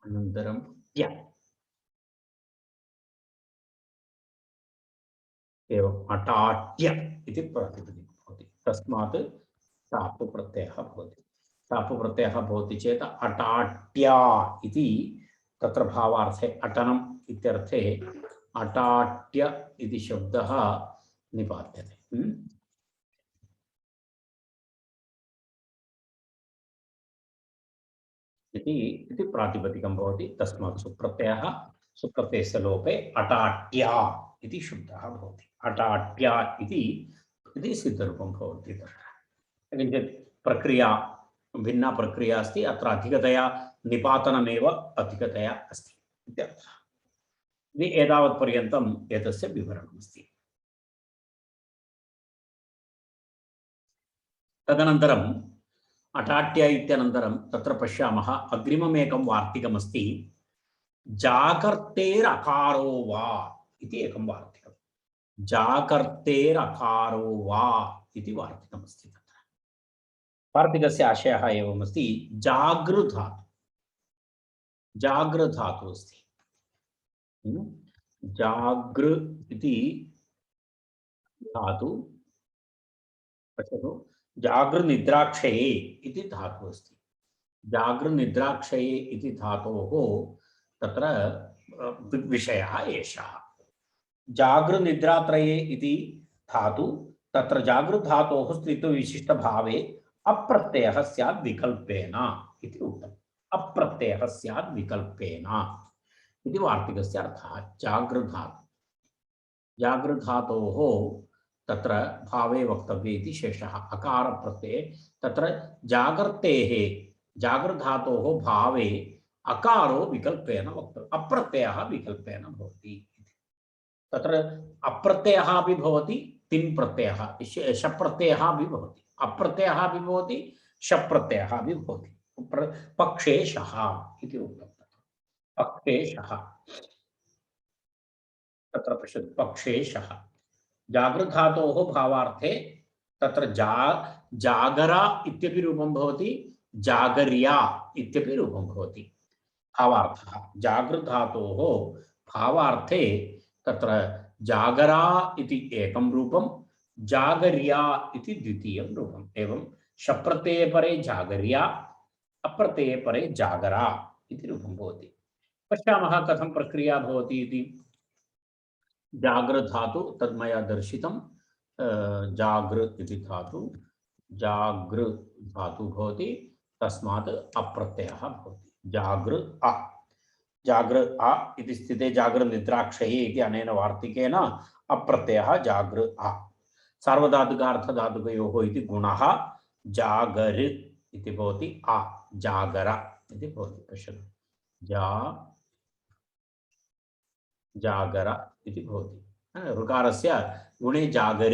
अनन्तरं ट्य एवम् अटाट्य इति प्रातिपदिकं भवति तस्मात् टाप् प्रत्ययः भवति चेत् अटाट्या इति तत्र भावार्थे अटनम् इत्यर्थे अटाट्य इति शब्दः निपात्यते इति प्रातिपदिकं भवति। तस्मात् सुप्रत्ययः सुप्रत्ययस्य लोपे अटाट्या इति शुद्धः भवति। अटाट्या इति सिद्धरूपं भवति तत्र। किञ्चित् प्रक्रिया भिन्ना प्रक्रिया अस्ति। अत्र अधिकतया निपातनमेव अधिकतया अस्ति इत्यर्थः। इति एतावत्पर्यन्तम् एतस्य विवरणमस्ति। तदनन्तरम् अटाट्य इत्यनन्तरं तत्र पश्यामः अग्रिममेकं वार्तिकमस्ति जागर्तेरकारो वा इति एकं वार्तिकं। जागर्तेरकारो वा इति वार्तिकमस्ति। तत्र वार्तिकस्य आशयः एवमस्ति जागृधातु अस्ति। जागृ इति धातु पश्यतु जागृनिद्राक्षये इति धातुः अस्ति। जागृनिद्राक्षये इति धातोः तत्र विषयः एषः। जागृनिद्रात्रये इति धातु तत्र जागृधातोः स्त्रीत्वविशिष्टभावे अप्रत्ययः स्यात् विकल्पेन इति उक्तम्। अप्रत्ययः स्यात् विकल्पेन इति वार्तिकस्य अर्थः। जागृधातोः तत्र भावे वक्तव्ये इति शेषः। अकार प्रत्यये तत्र जागृधातोः भावे अकारो विकल्पेन वक्तव्यः। अप्रत्ययः विकल्पेन भवति। तत्र अप्रत्ययः अपि भवति तिन् प्रत्ययः शप्रत्ययः अपि भवति। अप्रत्ययः अपि भवति शप्रत्ययः अपि भवति। पक्षेशः इति उक्तं। पक्षेशः तत्र पश्यतु पक्षेशः जागृधातोः भावार्थे तत्र जागरा इत्यपि रूपं भवति जागर्या इत्यपि रूपं भवति। भावार्थः जागृधातोः भावार्थे तत्र जागरा इति एकं रूपं जागर्या इति द्वितीयं रूपम्। एवं शप्रत्यये परे जागर्या अप्रत्यये परे जागरा इति रूपं भवति। पश्यामः कथं प्रक्रिया भवति इति। जागृधातु तद्मया दर्शितं जागृ इति धातु जागृ धातु भवति। तस्मात् अप्रत्ययः भवति जागृ अ। जागृ अ इति स्थिते जागृनिद्राक्षये इति अनेन वार्तिकेन अप्रत्ययः जागृ अ। सार्वधातुकार्थधातुकयोः इति गुणः जागर् इति भवति। अ जागर इति भवति। पश्यतु जागर इति भवति। ऋकारस्य गुणे जागर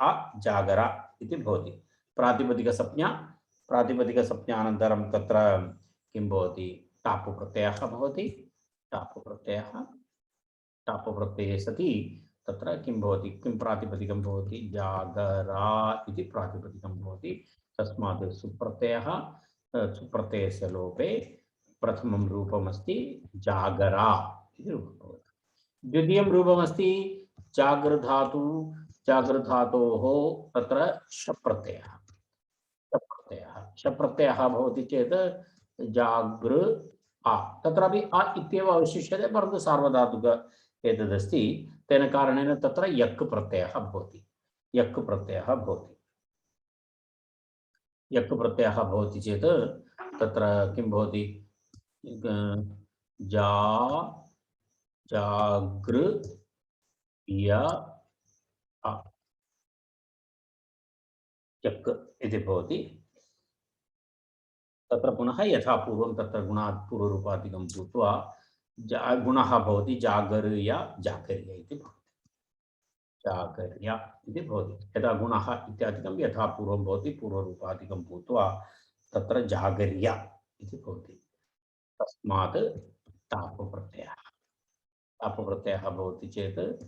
अ जागर इति भवति। प्रातिपदिकसंज्ञानन्तरं तत्र किं भवति टापु प्रत्ययः भवति। टापु प्रत्यये सति तत्र किं भवति किं प्रातिपदिकं भवति जागरा इति प्रातिपदिकं भवति। तस्मात् सुप्रत्ययस्य लोपे प्रथमं रूपमस्ति जागरा इति रूपं भवति। द्वितीयं रूपमस्ति जागृधातोः तत्र शप्रत्ययः भवति चेत् जागृ आ। तत्रापि आ इत्येव अवशिष्यते परन्तु सार्वधातुक एतदस्ति। तेन कारणेन तत्र यक् प्रत्ययः भवति। यक् प्रत्ययः भवति चेत् तत्र किं भवति जागृ य यक् इति भवति। तत्र पुनः यथा पूर्वं तत्र गुणात् पूर्वरूपादिकं भूत्वा गुणः भवति जागर्या जागर्य इति भवति। जागर्या इति भवति। यदा गुणः इत्यादिकं यथा पूर्वं भवति पूर्वरूपादिकं भूत्वा तत्र जागर्या इति भवति। तस्मात् टापु प्रत्ययः भवति चेत्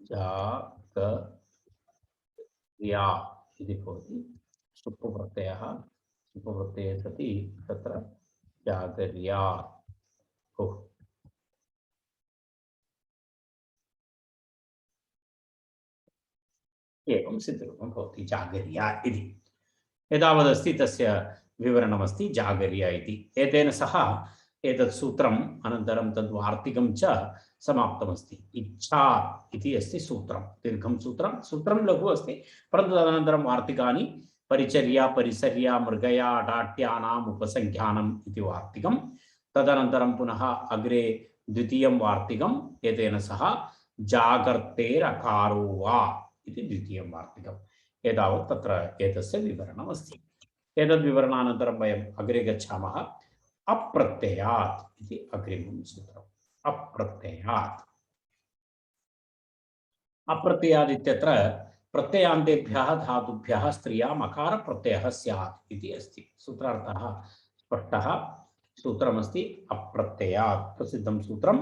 जागर्या इति भवति। सुप्पु प्रत्यये सति तत्र जागर्या एवं सिद्धरूपं भवति जागर्या इति। एतावदस्ति तस्य विवरणमस्ति जागर्या इति। एतेन सह एतत् सूत्रम् अनन्तरं तद् वार्तिकं च समाप्तमस्ति। इच्छा इति अस्ति सूत्रं, दीर्घं सूत्रं लघु अस्ति, परन्तु तदनन्तरं वार्तिकानि परिचर्या परिसर्या मृगया अटाट्यानाम् उपसंख्यानम् इति वार्तिकं, तदनन्तरं पुनः अग्रे द्वितीयं वार्तिकम् एतेन सह जागर्तेरकारो वा इति द्वितीयं वार्तिकम्। एतावत् तत्र एतस्य विवरणमस्ति। एतद् विवरणानन्तरं वयम् अग्रे गच्छामः। अप्रत्ययात् इति अग्रिमं सूत्रम्। अप्रत्ययात् इत्यत्र प्रत्ययान्तेभ्यः धातुभ्यः स्त्रियाम् अकार प्रत्ययः स्यात् इति अस्ति। सूत्रार्थः स्पष्टः। सूत्रमस्ति अप्रत्ययात्, प्रसिद्धं सूत्रम्।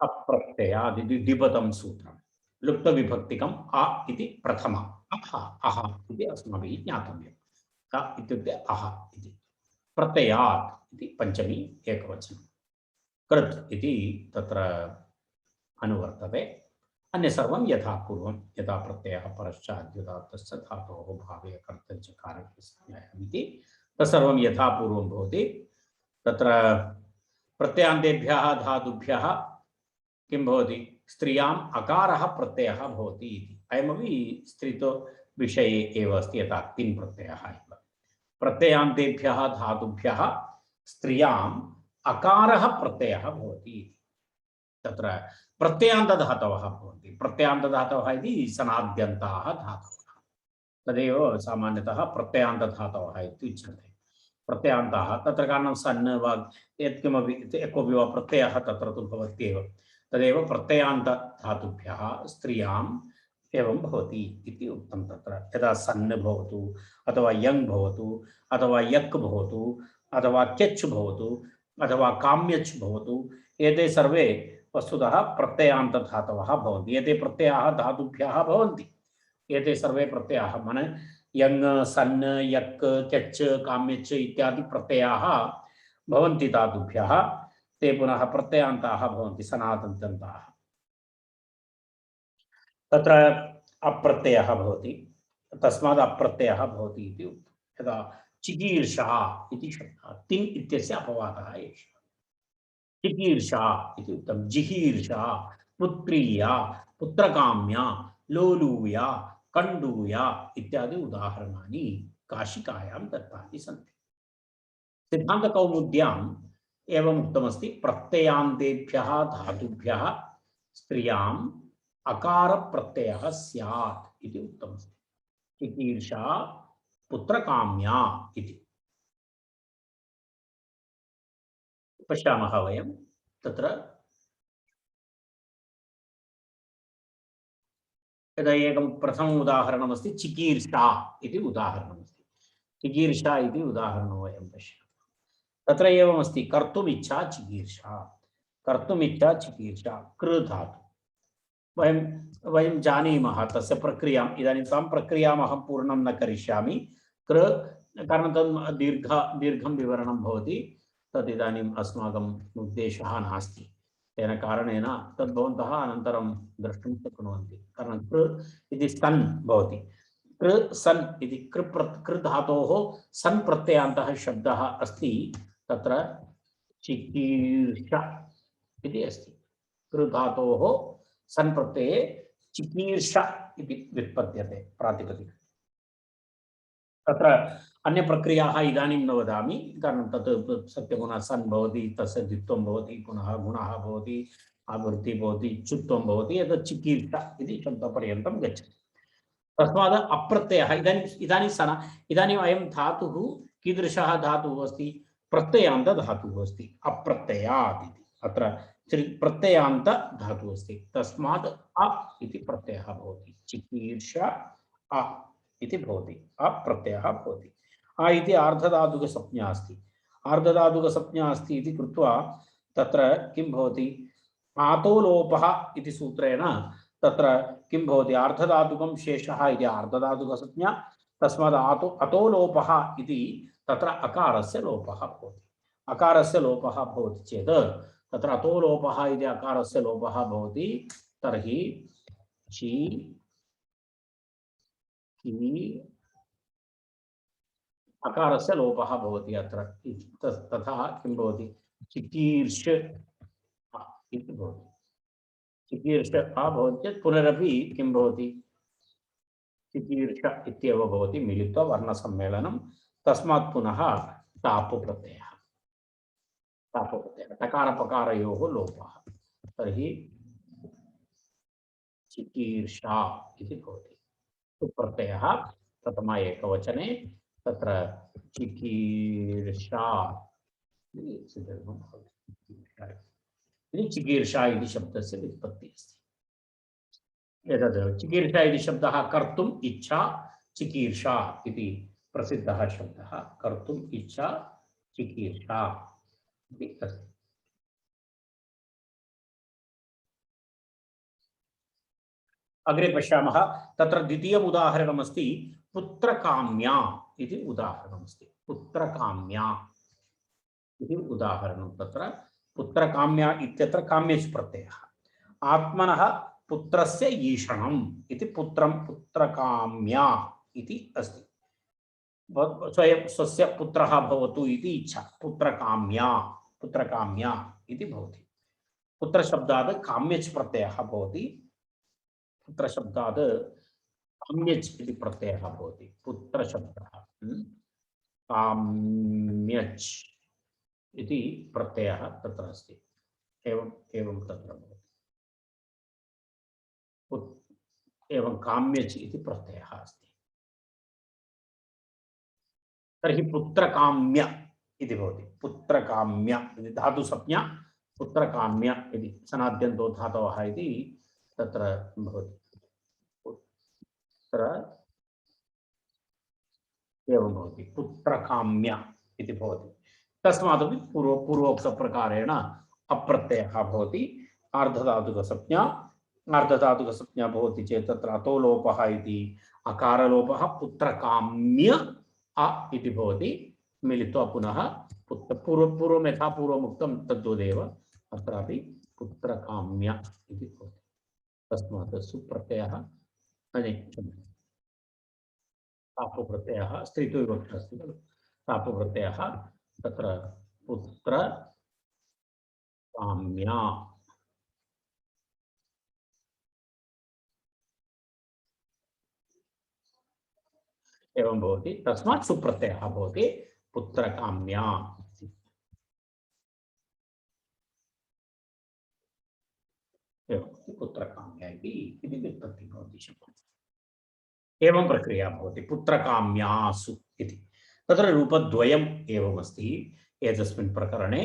अप्रत्ययात् इति द्विपदं सूत्रम्। लुप्तविभक्तिकम् अ इति प्रथम, अह इति अस्माभिः ज्ञातव्यम्। अ इत्युक्ते अह इति। प्रत्ययात् इति पंचमी एकवचनं। कृत् इति तत्र अनुवर्तते। अन्य सर्वं यथा पूर्वं, यथा प्रत्ययः परश्चाद्युदात्तश्च धातोः भावे कर्तञ्च कारके संज्ञायाम् इति तत्सर्वं यथा पूर्वं भवति। तत्र प्रत्ययान्तेभ्यः धातुभ्यः किं भवति? स्त्रियाम् अकारः प्रत्ययः भवति इति। अयमपि स्त्रीत्व विषये एव अस्ति, यथा तिन् प्रत्ययः एव। प्रत्ययान्तेभ्यः धातुभ्यः स्त्रियाम् अकारः प्रत्ययः भवति। तत्र प्रत्ययान्तधातवः भवन्ति। प्रत्ययान्तधातवः इति सनाद्यन्ताः धातवः, तदेव सामान्यतः प्रत्ययान्तधातवः इति उच्यन्ते। प्रत्ययान्ताः तत्र कारणं सन् वा यत्किमपि कोऽपि वा प्रत्ययः तत्र तु भवत्येव, तदेव प्रत्ययान्तधातुभ्यः स्त्रियाम् एवं भवति इति उक्तं। तत्र यदा सन् भवतु अथवा यङ् भवतु अथवा यक् भवतु अथवा क्यच् भवतु अथवा काम्यच् भवतु, एते सर्वे वस्तुतः प्रत्ययान्तधातवः भवन्ति। एते प्रत्ययाः धातुभ्यः भवन्ति। एते सर्वे प्रत्ययाः मन यङ् सन् यक् क्यच् काम्यच् इत्यादि प्रत्ययाः भवन्ति धातुभ्यः। ते पुनः प्रत्ययान्ताः भवन्ति, सनातनदन्ताः। तत्र अप्रत्ययः भवति, तस्मात् अप्रत्ययः भवति इति उक्तं। यदा चिकीर्षा इति शब्दः, तिन् इत्यस्य अपवादः एषः। चिकीर्षा इति उक्तं। जिहीर्षा, पुत्रीया, पुत्रकाम्या, लोलूया, कण्डूया इत्यादि उदाहरणानि काशिकायां दत्तानि सन्ति। सिद्धान्तकौमुद्याम् एवम् उक्तमस्ति, प्रत्ययान्तेभ्यः धातुभ्यः स्त्रियाम् अकार प्रत्ययः स्यात् इति उक्तमस्ति। चिकीर्षा, पुत्रकाम्या इति पश्यामः वयं। तत्र यदा एकं प्रथमम् उदाहरणमस्ति, चिकीर्षा इति उदाहरणमस्ति। चिकीर्षा इति उदाहरणं वयं पश्यामः। तत्र एवमस्ति, कर्तुमिच्छा चिकीर्षा, कर्तुमिच्छा चिकीर्षा, कृ धातु। वयं जानीमः तस्य प्रक्रियाम्। इदानीं तां प्रक्रियाम् अहं पूर्णं न करिष्यामि। कृ कारणं तद् दीर्घं विवरणं भवति, तद् इदानीम् अस्माकम् उद्देशः नास्ति। तेन कारणेन तद् भवन्तः अनन्तरं द्रष्टुं शक्नुवन्ति। कारणं कृ इति सन् भवति। कृ सन् इति कृ धातोः सन् प्रत्ययान्तः शब्दः अस्ति। तत्र चिकीर्षा इति अस्ति। कृ धातोः सन् प्रत्यये चिकीर्षा इति व्युत्पद्यते प्रातिपदिके। तत्र अन्य प्रक्रियाः इदानीं न वदामि, कारणं तत् सत्यगुणः सन् भवति, तस्य द्वित्वं भवति, पुनः गुणः भवति, आवृत्ति भवति, चुत्वं भवति, एतत् चिकीर्षा इति शब्दपर्यन्तं गच्छति। तस्मात् अप्रत्ययः इदानीम् अयं धातुः कीदृशः धातुः अस्ति? प्रत्ययान्तधातुः अस्ति। अप्रत्ययात् इति अत्र प्रत्ययान्त धातुः अस्ति। तस्मात् अ इति प्रत्ययः भवति। चिकीर्षा अ इति भवति, अप्रत्ययः भवति। आ इति आर्धधातुकसंज्ञा अस्ति। आर्धधातुकसंज्ञा अस्ति इति कृत्वा तत्र किं भवति? आतो लोपः इति सूत्रेण तत्र किं भवति? आर्धधातुकं शेषः इति आर्धधातुकसंज्ञा, तस्मात् अतो लोपः इति तत्र अकारस्य लोपः भवति। अकारस्य लोपः भवति चेत् तत्र अतो लोपः इति अकारस्य लोपः भवति। तर्हि ची अकारस्य लोपः भवति अत्र तथा किं भवति चिकीर्ष इति भवति चिकीर्ष भवति चेत् पुनरपि किं भवति चिकीर्ष इत्येव भवति मिलित्वा वर्णसम्मेलनं तस्मात् पुनः टाप् प्रत्ययः टकारपकारयोः लोपः तर्हि चिकीर्षा इति भवति सुप्रत्ययः प्रथमा एकवचने तत्र चिकीर्षा चिकीर्षा इति शब्दस्य व्युत्पत्तिः अस्ति एतद् चिकीर्षा इति शब्दः कर्तुम् इच्छा चिकीर्षा इति प्रसिद्धः शब्दः कर्तुम् इच्छा चिकीर्षा इति अस्ति अग्रे पश्यामः तत्र द्वितीयम् उदाहरणमस्ति पुत्रकाम्या इति उदाहरणमस्ति पुत्रकाम्या इति उदाहरणं तत्र पुत्रकाम्या इत्यत्र काम्यच् प्रत्ययः आत्मनः पुत्रस्य ईषणम् इति पुत्रं पुत्रकाम्या इति अस्ति स्वयं स्वस्य पुत्रः भवतु इति इच्छा पुत्रकाम्या पुत्रकाम्या इति भवति पुत्रशब्दात् काम्यच् प्रत्ययः भवति पुत्रशब्दात् काम्यच् इति प्रत्ययः भवति पुत्रशब्दः काम्यच् इति प्रत्ययः तत्र अस्ति एवं तत्र भवति एवं काम्यच् इति प्रत्ययः अस्ति तर्हि पुत्रकाम्य इति भवति पुत्रकाम्य इति धातुसंज्ञा पुत्रकाम्य इति सनाद्यन्तो धातवः इति तत्र भवति तत्र एवं भवति पुत्रकाम्य इति भवति तस्मादपि पूर्वोक्तप्रकारेण अप्रत्ययः भवति आर्धधातुकसंज्ञा आर्धधातुकसंज्ञा भवति चेत् तत्र अतो लोपः इति अकारलोपः पुत्रकाम्य अ इति भवति मिलित्वा पुनः पूर्वं यथा पूर्वमुक्तं तद्वदेव अत्रापि पुत्रकाम्य इति भवति तस्मात् सुप्रत्ययः तापप्रत्ययः स्त्रीतो विभक्तः अस्ति खलु तापप्रत्ययः तत्र पुत्र काम्या एवं भवति तस्मात् सुप्रत्ययः भवति पुत्रकाम्या एवं पुत्रकाम्या इति व्युत्पत्तिः भवति एवं प्रक्रिया भवति पुत्रकाम्यासु इति तत्र रूपद्वयम् एवमस्ति एतस्मिन् प्रकरणे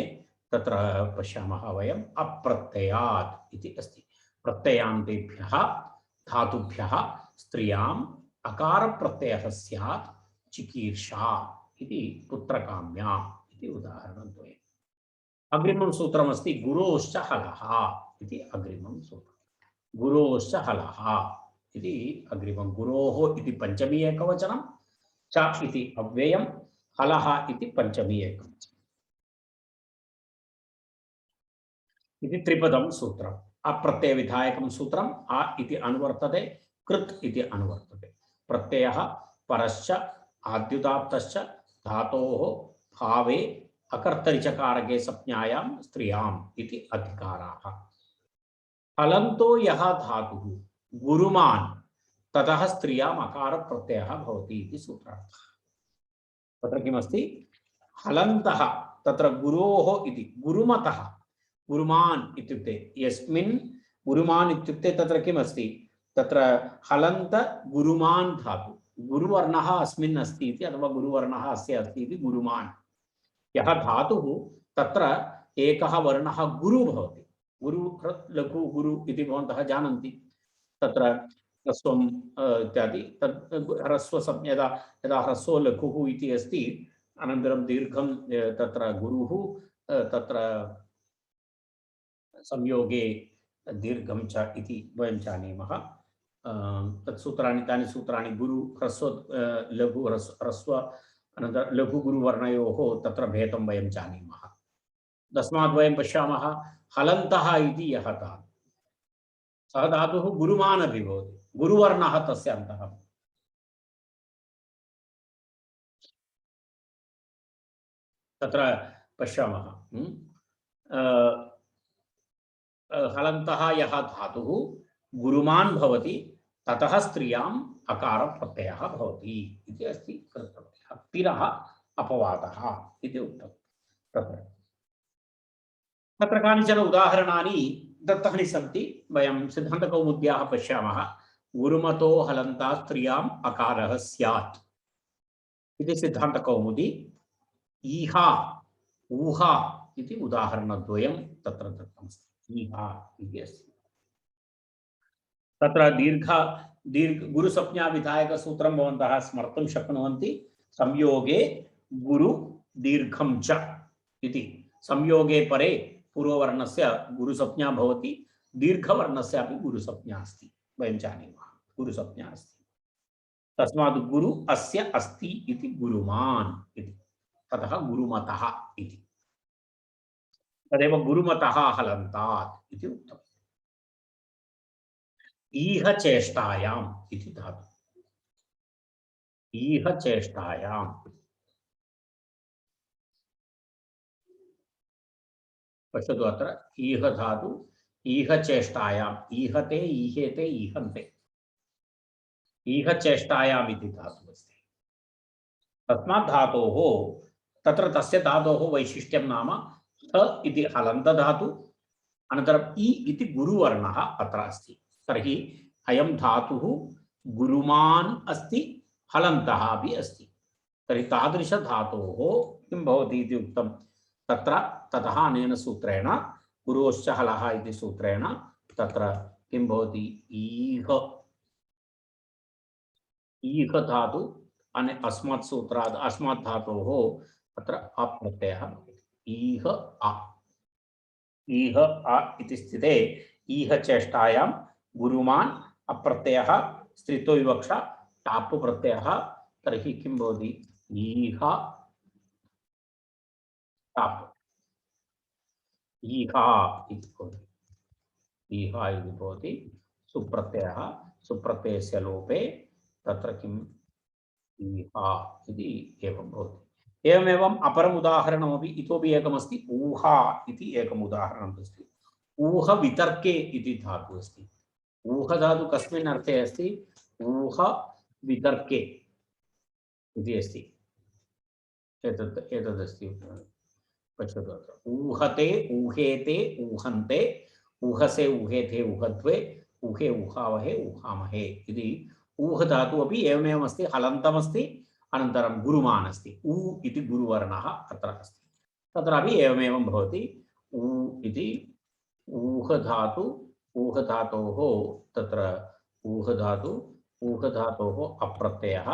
तत्र पश्यामः वयम् अप्रत्ययात् इति अस्ति प्रत्ययान्तेभ्यः धातुभ्यः स्त्रियाम् अकार प्रत्ययः स्यात् चिकीर्षा इति पुत्रकाम्या इति उदाहरणद्वयम् अग्रिमं सूत्रमस्ति गुरोश्च हलः इति अग्रिमं सूत्रं गुरोश्च हलः इति अग्रिमं गुरोः इति पंचमी एकवचनं च इति अव्ययं हलः इति पंचमी एकवचनम् इति त्रिपदं सूत्रम् अप्रत्यय विधायकं सूत्रम् आ इति अनुवर्तते कृत् इति अनुवर्तते प्रत्ययः परश्च आद्युदात्तश्च धातोः भावे अकर्तरिचकारके संज्ञायां स्त्रियाम् इति अधिकाराः हलन्तो यः धातुः गुरुमान् ततः स्त्रियाम् अकार प्रत्ययः भवति इति सूत्रार्थः तत्र किमस्ति हलन्तः तत्र गुरोः इति गुरुमतः गुरुमान् इत्युक्ते यस्मिन् गुरुमान् इत्युक्ते तत्र किमस्ति तत्र हलन्त गुरुमान् धातु गुरुवर्णः अस्मिन् अस्ति इति अथवा गुरुवर्णः अस्य अस्ति इति गुरुमान् यः धातुः तत्र एकः वर्णः गुरु भवति गुरु लघु गुरु इति भवन्तः जानन्ति तत्र ह्रस्वम् इत्यादि तद् ह्रस्वसंज्ञा यदा ह्रस्वो लघुः इति अस्ति अनन्तरं दीर्घं तत्र गुरुः तत्र संयोगे दीर्घं च इति वयं जानीमः तत्सूत्राणि तानि सूत्राणि गुरु ह्रस्व लघु ह्रस्व अनन्तरं लघुगुरुवर्णयोः तत्र भेदं वयं जानीमः तस्मात् वयं पश्यामः हलन्तः इति यः धातुः सः धातुः गुरुमान् अपि भवति गुरुवर्णः तस्य अन्तः तत्र पश्यामः। हलन्तः यः धातुः गुरुमान् भवति ततः स्त्रियाम् अकारप्रत्ययः भवति इति अस्ति कृतवती। तिरः अपवादः इति उक्तं तत्र। तत्र कानिचन उदाहरणानि दत्तानि सन्ति। वयं सिद्धान्तकौमुद्याः पश्यामः। गुरुमतो हलन्ता स्त्रियाम् अकारः स्यात् इति सिद्धान्तकौमुदी। ईहा ऊहा इति उदाहरणद्वयं तत्र दत्तमस्ति। ईहा इति अस्ति। तत्र दीर्घ गुरुसंज्ञा विधायक सूत्रं भवन्तः स्मर्तुं शक्नुवन्ति। संयोगे गुरु दीर्घं च इति। संयोगे परे पूर्ववर्णस्य गुरुसंज्ञा भवति, दीर्घवर्णस्य अपि गुरुसंज्ञा अस्ति। वयं जानीमः गुरुसंज्ञा अस्ति। तस्मात् गुरु अस्य अस्ति इति गुरुमान् इति। ततः गुरुमतः इति। तदेव गुरुमतः हलन्तात् इति उक्तम्। ईह चेष्टायाम् इति धातु। ईह चेष्टायाम् पश्यतु अत्र ईह धातु। ईह चेष्टायाम् ईहते ईहेते ईहन्ते। ईह चेष्टायाम् इति धातुः अस्ति। तस्मात् धातोः तत्र तस्य धातोः वैशिष्ट्यं नाम थ इति हलन्त धातु, अनन्तरम् इ इति गुरुवर्णः अत्र अस्ति। तर्हि अयं धातुः गुरुमान् अस्ति, हलन्तः अपि अस्ति। तर्हि तादृश धातोः किं भवति इति उक्तं तत्र। ततः अनेन सूत्रेण गुरोश्च हलः इति सूत्रेण तत्र किं भवति ईह ईह धातु अस्मात् सूत्रात् अस्मात् धातोः तत्र अप्रत्ययः भवति। ईह अ ईह अ इति स्थिते ईह चेष्टायां गुरुमान् अप्रत्ययः स्त्रीत्व विवक्षा टाप् प्रत्ययः। तर्हि किं भवति ईह टाप् ईहा इति भवति। ईहा इति भवति सुप्रत्ययः। सुप्रत्ययस्य लोपे तत्र किम् ईहा इति एवं भवति। एवमेवम् अपरम् उदाहरणमपि इतोपि एकमस्ति। ऊहा इति एकम् उदाहरणम् अस्ति। ऊह वितर्के इति धातुः अस्ति। ऊह धातु कस्मिन् अर्थे अस्ति? ऊह वितर्के इति अस्ति। एतदस्ति। पश्यतु अत्र ऊहते ऊहेते ऊहन्ते ऊहसे ऊहेते ऊहद्वे ऊहे ऊहावहे ऊहामहे इति ऊह धातु अपि एवमेव अस्ति। हलन्तमस्ति, अनन्तरं गुरुमान् अस्ति। ऊ इति गुरुवर्णः अत्र अस्ति। तत्रापि एवमेवं भवति। ऊ इति ऊह धातु ऊह धातोः तत्र ऊह धातोः अप्रत्ययः।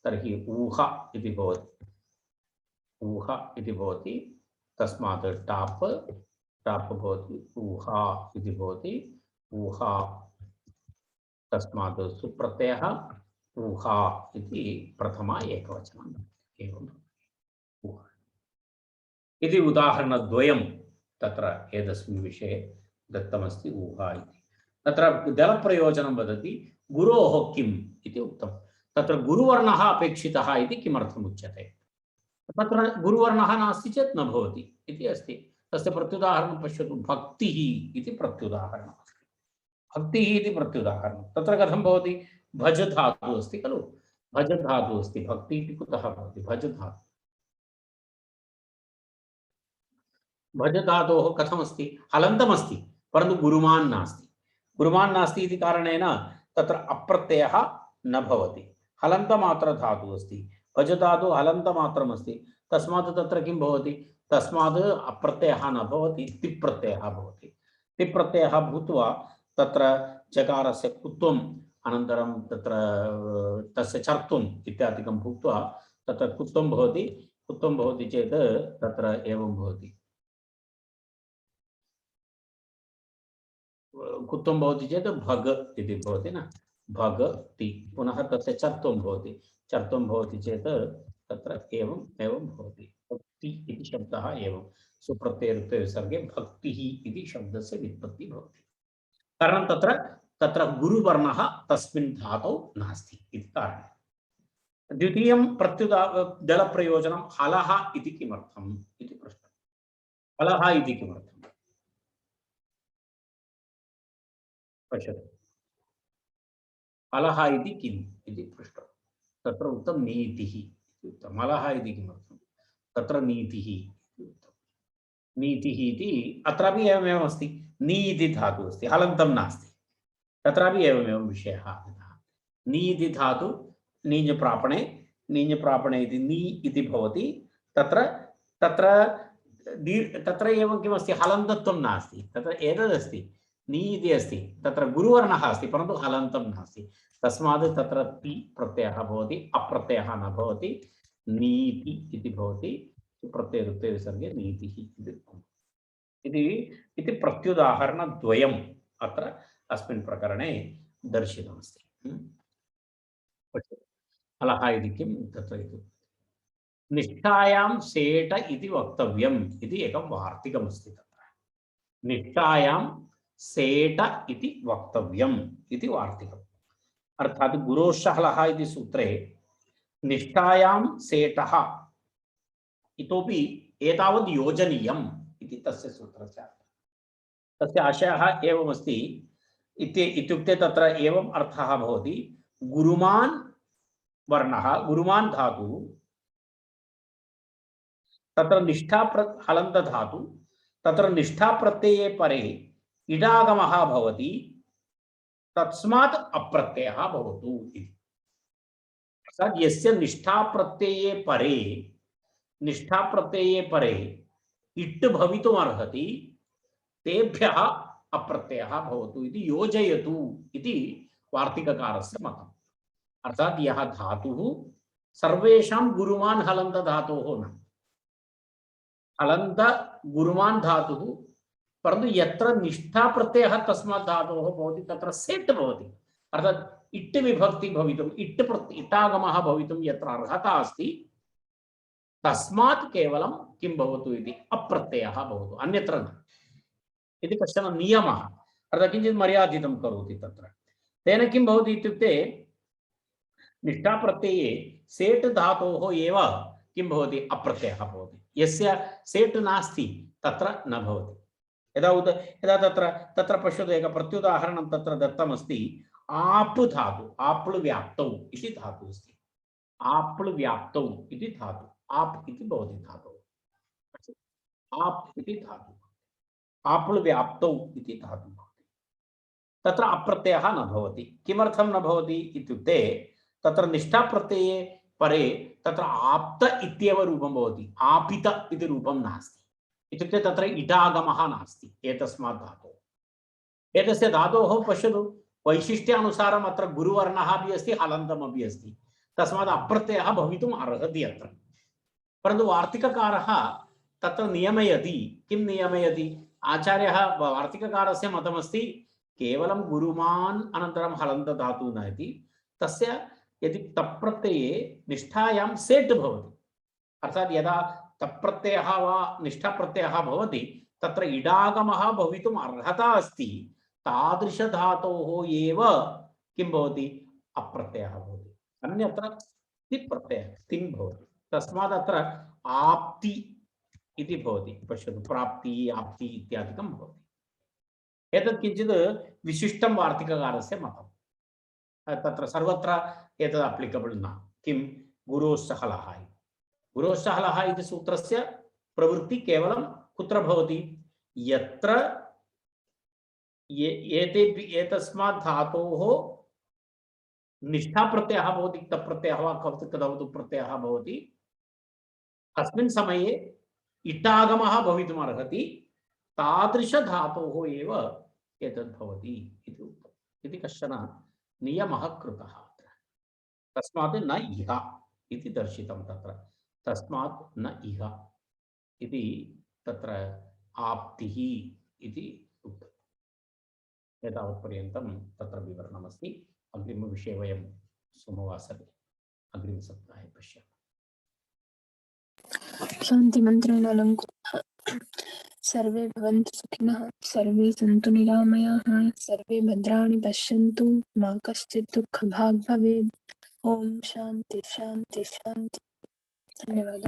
तर्हि ऊह इति भवति। ऊह इति भवति। तस्मात् टाप् भवति ऊहा इति भवति। ऊहा तस्मात् सुप्रत्ययः ऊहा इति प्रथमा एकवचनं। एवं इति उदाहरणद्वयं तत्र एतस्मिन् विषये दत्तमस्ति। ऊहा इति तत्र दलप्रयोजनं वदति। गुरोः किम् इति उक्तं। तत्र गुरुवर्णः अपेक्षितः इति किमर्थम् उच्यते? तत्र गुरुवर्णः नास्ति चेत् न भवति इति अस्ति। तस्य प्रत्युदाहरणं पश्यतु। भक्तिः इति प्रत्युदाहरणम् अस्ति। भक्तिः इति प्रत्युदाहरणं तत्र कथं भवति? भज धातुः अस्ति खलु। भज धातुः अस्ति। भक्ति इति कुतः भवति? भज धातुः। भज धातोः कथमस्ति? हलन्तमस्ति, परन्तु गुरुमान् नास्ति। गुरुमान् नास्ति इति कारणेन तत्र अप्रत्ययः न भवति। हलन्तमात्र धातुः अस्ति। भज धातु हलन्तमात्रम् अस्ति। तस्मात् तत्र किं भवति? तस्मात् अप्रत्ययः न भवति, तिप्रत्ययः भवति। तिप्रत्ययः भूत्वा तत्र चकारस्य कुत्वम् अनन्तरं तत्र तस्य चर्तुम् इत्यादिकं भूत्वा तत्र कुत्वं भवति। कुत्वं भवति चेत् तत्र एवं भवति। कुत्वं भवति चेत् भग इति भवति न। भगति। पुनः तस्य चर्त्वं भवति। चर्त्वं भवति चेत् तत्र एवं भवति। भक्ति इति शब्दः एवं सुप्रत्ययरुक्ते विसर्गे भक्तिः इति शब्दस्य व्युत्पत्तिः भवति। कारणं तत्र गुरुवर्णः तस्मिन् धातौ नास्ति इति कारणेन। द्वितीयं दलप्रयोजनं हलः इति किमर्थम् इति प्रश्नः। हलः इति किमर्थम्? पश्यतु, हलः इति किम् इति पृष्टं। तत्र उक्तं नीतिः इति उक्तं। हलः इति किमर्थं? तत्र नीतिः इति उक्तं। नीतिः इति अत्रापि एवमेव अस्ति। नी इति धातुः अस्ति, हलन्तं नास्ति। तत्रापि एवमेव विषयः आगतः। नी इति धातु नीञ्प्रापणे, नीञ्प्रापणे इति नी इति भवति। तत्र तत्र तत्र एवं किमस्ति, हलन्तत्वं नास्ति। तत्र एतदस्ति, नी इति अस्ति, तत्र गुरुवर्णः अस्ति, परन्तु हलन्तं नास्ति। तस्मात् तत्र ति प्रत्ययः भवति, अप्रत्ययः न भवति। नीति इति भवति, प्रत्ययरुक्ते विसर्गे नीतिः इति प्रत्युदाहरणद्वयम् अत्र अस्मिन् प्रकरणे दर्शितमस्ति। हलः इति किं तत्र इति निष्ठायां सेट इति वक्तव्यम् इति एकं वार्तिकमस्ति। तत्र निष्ठायां सेट इति वक्तव्यम् इति वार्तिकम्। अर्थात् गुरोश्च इति सूत्रे निष्ठायां सेटः इतोपि एतावद् योजनीयम् इति तस्य सूत्रस्य अर्थः। तस्य आशयः एवमस्ति इत्युक्ते तत्र एवम् अर्थः भवति, गुरुमान् वर्णः, गुरुमान् धातुः, तत्र निष्ठा हलन्त धातु, तत्र निष्ठा प्रत्यये परे इडागमः भवति, तस्मात् अप्रत्ययः भवतु इति। अर्थात् यस्य निष्ठा प्रत्यये परे इट् भवितुम् अर्हति, तेभ्यः अप्रत्ययः भवतु इति योजयतु इति वार्तिककारस्य मतम्। अर्थात् यः धातुः सर्वेषां गुरुमान् हलन्त धातोः न, हलन्त गुरुमान् धातुः, परन्तु यत्र निष्ठा प्रत्ययः तस्मात् धातोः भवति तत्र सेट् भवति। अर्थात् इट् विभक्ति भवितुम्, इट्टागमः भवितुं यत्र अर्हता अस्ति, तस्मात् केवलं किं भवतु इति अप्रत्ययः भवतु, अन्यत्र न इति कश्चन नियमः। अर्थात् किञ्चित् मर्यादितं करोति तत्र। तेन किं भवति इत्युक्ते, निष्ठा प्रत्यये सेट् धातोः एव किं भवति, अप्रत्ययः भवति। यस्य सेट् नास्ति तत्र न भवति। यदा तत्र पश्यतु, एकं प्रत्युदाहरणं तत्र दत्तमस्ति। आप् धातु, आप्ळ् व्याप्तौ इति धातुः अस्ति। आप्ळ् व्याप्तौ इति धातु, आप् इति भवति धातुः, आप् इति धातुः, आप्ळ् व्याप्तौ इति धातुः भवति। तत्र अप्रत्ययः न भवति। किमर्थं न भवति इत्युक्ते, तत्र निष्ठा प्रत्यये परे तत्र आप्त इत्येव रूपं भवति, आपित इति रूपं नास्ति। इत्युक्ते तत्र इडागमः नास्ति एतस्मात् धातोः। एतस्य धातोः पश्यतु, वैशिष्ट्यानुसारम् अत्र गुरुवर्णः अपि अस्ति, हलन्तमपि अस्ति, तस्मात् अप्रत्ययः भवितुम् अर्हति अत्र। परन्तु वार्तिककारः तत्र नियमयति। किं नियमयति? आचार्यः वार्तिककारस्य मतमस्ति, केवलं गुरुमान् अनन्तरं हलन्त धातुः न इति, तस्य यदि तप्रत्यये निष्ठायां सेट् भवति, अर्थात् यदा तप्रत्ययः वा निष्ठाप्रत्ययः भवति, तत्र इडागमः भवितुम् अर्हता अस्ति, तादृशधातोः एव किं भवति, अप्रत्ययः भवति। अन्यत्र तिप्रत्ययः तिङ् भवति। तस्मात् अत्र आप्ति इति भवति। पश्यतु, प्राप्ति, आप्ति इत्यादिकं भवति। एतत् किञ्चित् विशिष्टं वार्तिककारस्य मतम्। तत्र सर्वत्र एतत् अप्लिकबल् न। किं, गुरोश्च हलः। गुरोश्च हलः इति सूत्रस्य प्रवृत्ति केवलं कुत्र भवति? यत्र एतस्मात् धातोः निष्ठा प्रत्ययः भवति, तप्रत्ययः वा कथवतु प्रत्ययः भवति, अस्मिन् समये इटागमः भवितुम् अर्हति, तादृशधातोः एव एतद् भवति इति उक्तम्। इति कश्चन नियमः कृतः अत्र। तस्मात् न इह इति दर्शितं तत्र। तस्मात् न इह इति तत्र आप्तिः इति उक्तम्। एतावत्पर्यन्तं तत्र विवरणमस्ति। अग्रिमविषये वयं सोमवासरे अग्रिमसप्ताहे पश्यामः। शान्तिमन्त्रेण अलङ्कृतः। सर्वे भवन्तु सुखिनः, सर्वे सन्तु निरामयाः, सर्वे भद्राणि पश्यन्तु, मा कश्चित् दुःखभाग् भवेत्। ओम शांति शांति शांति। धन्यवाद।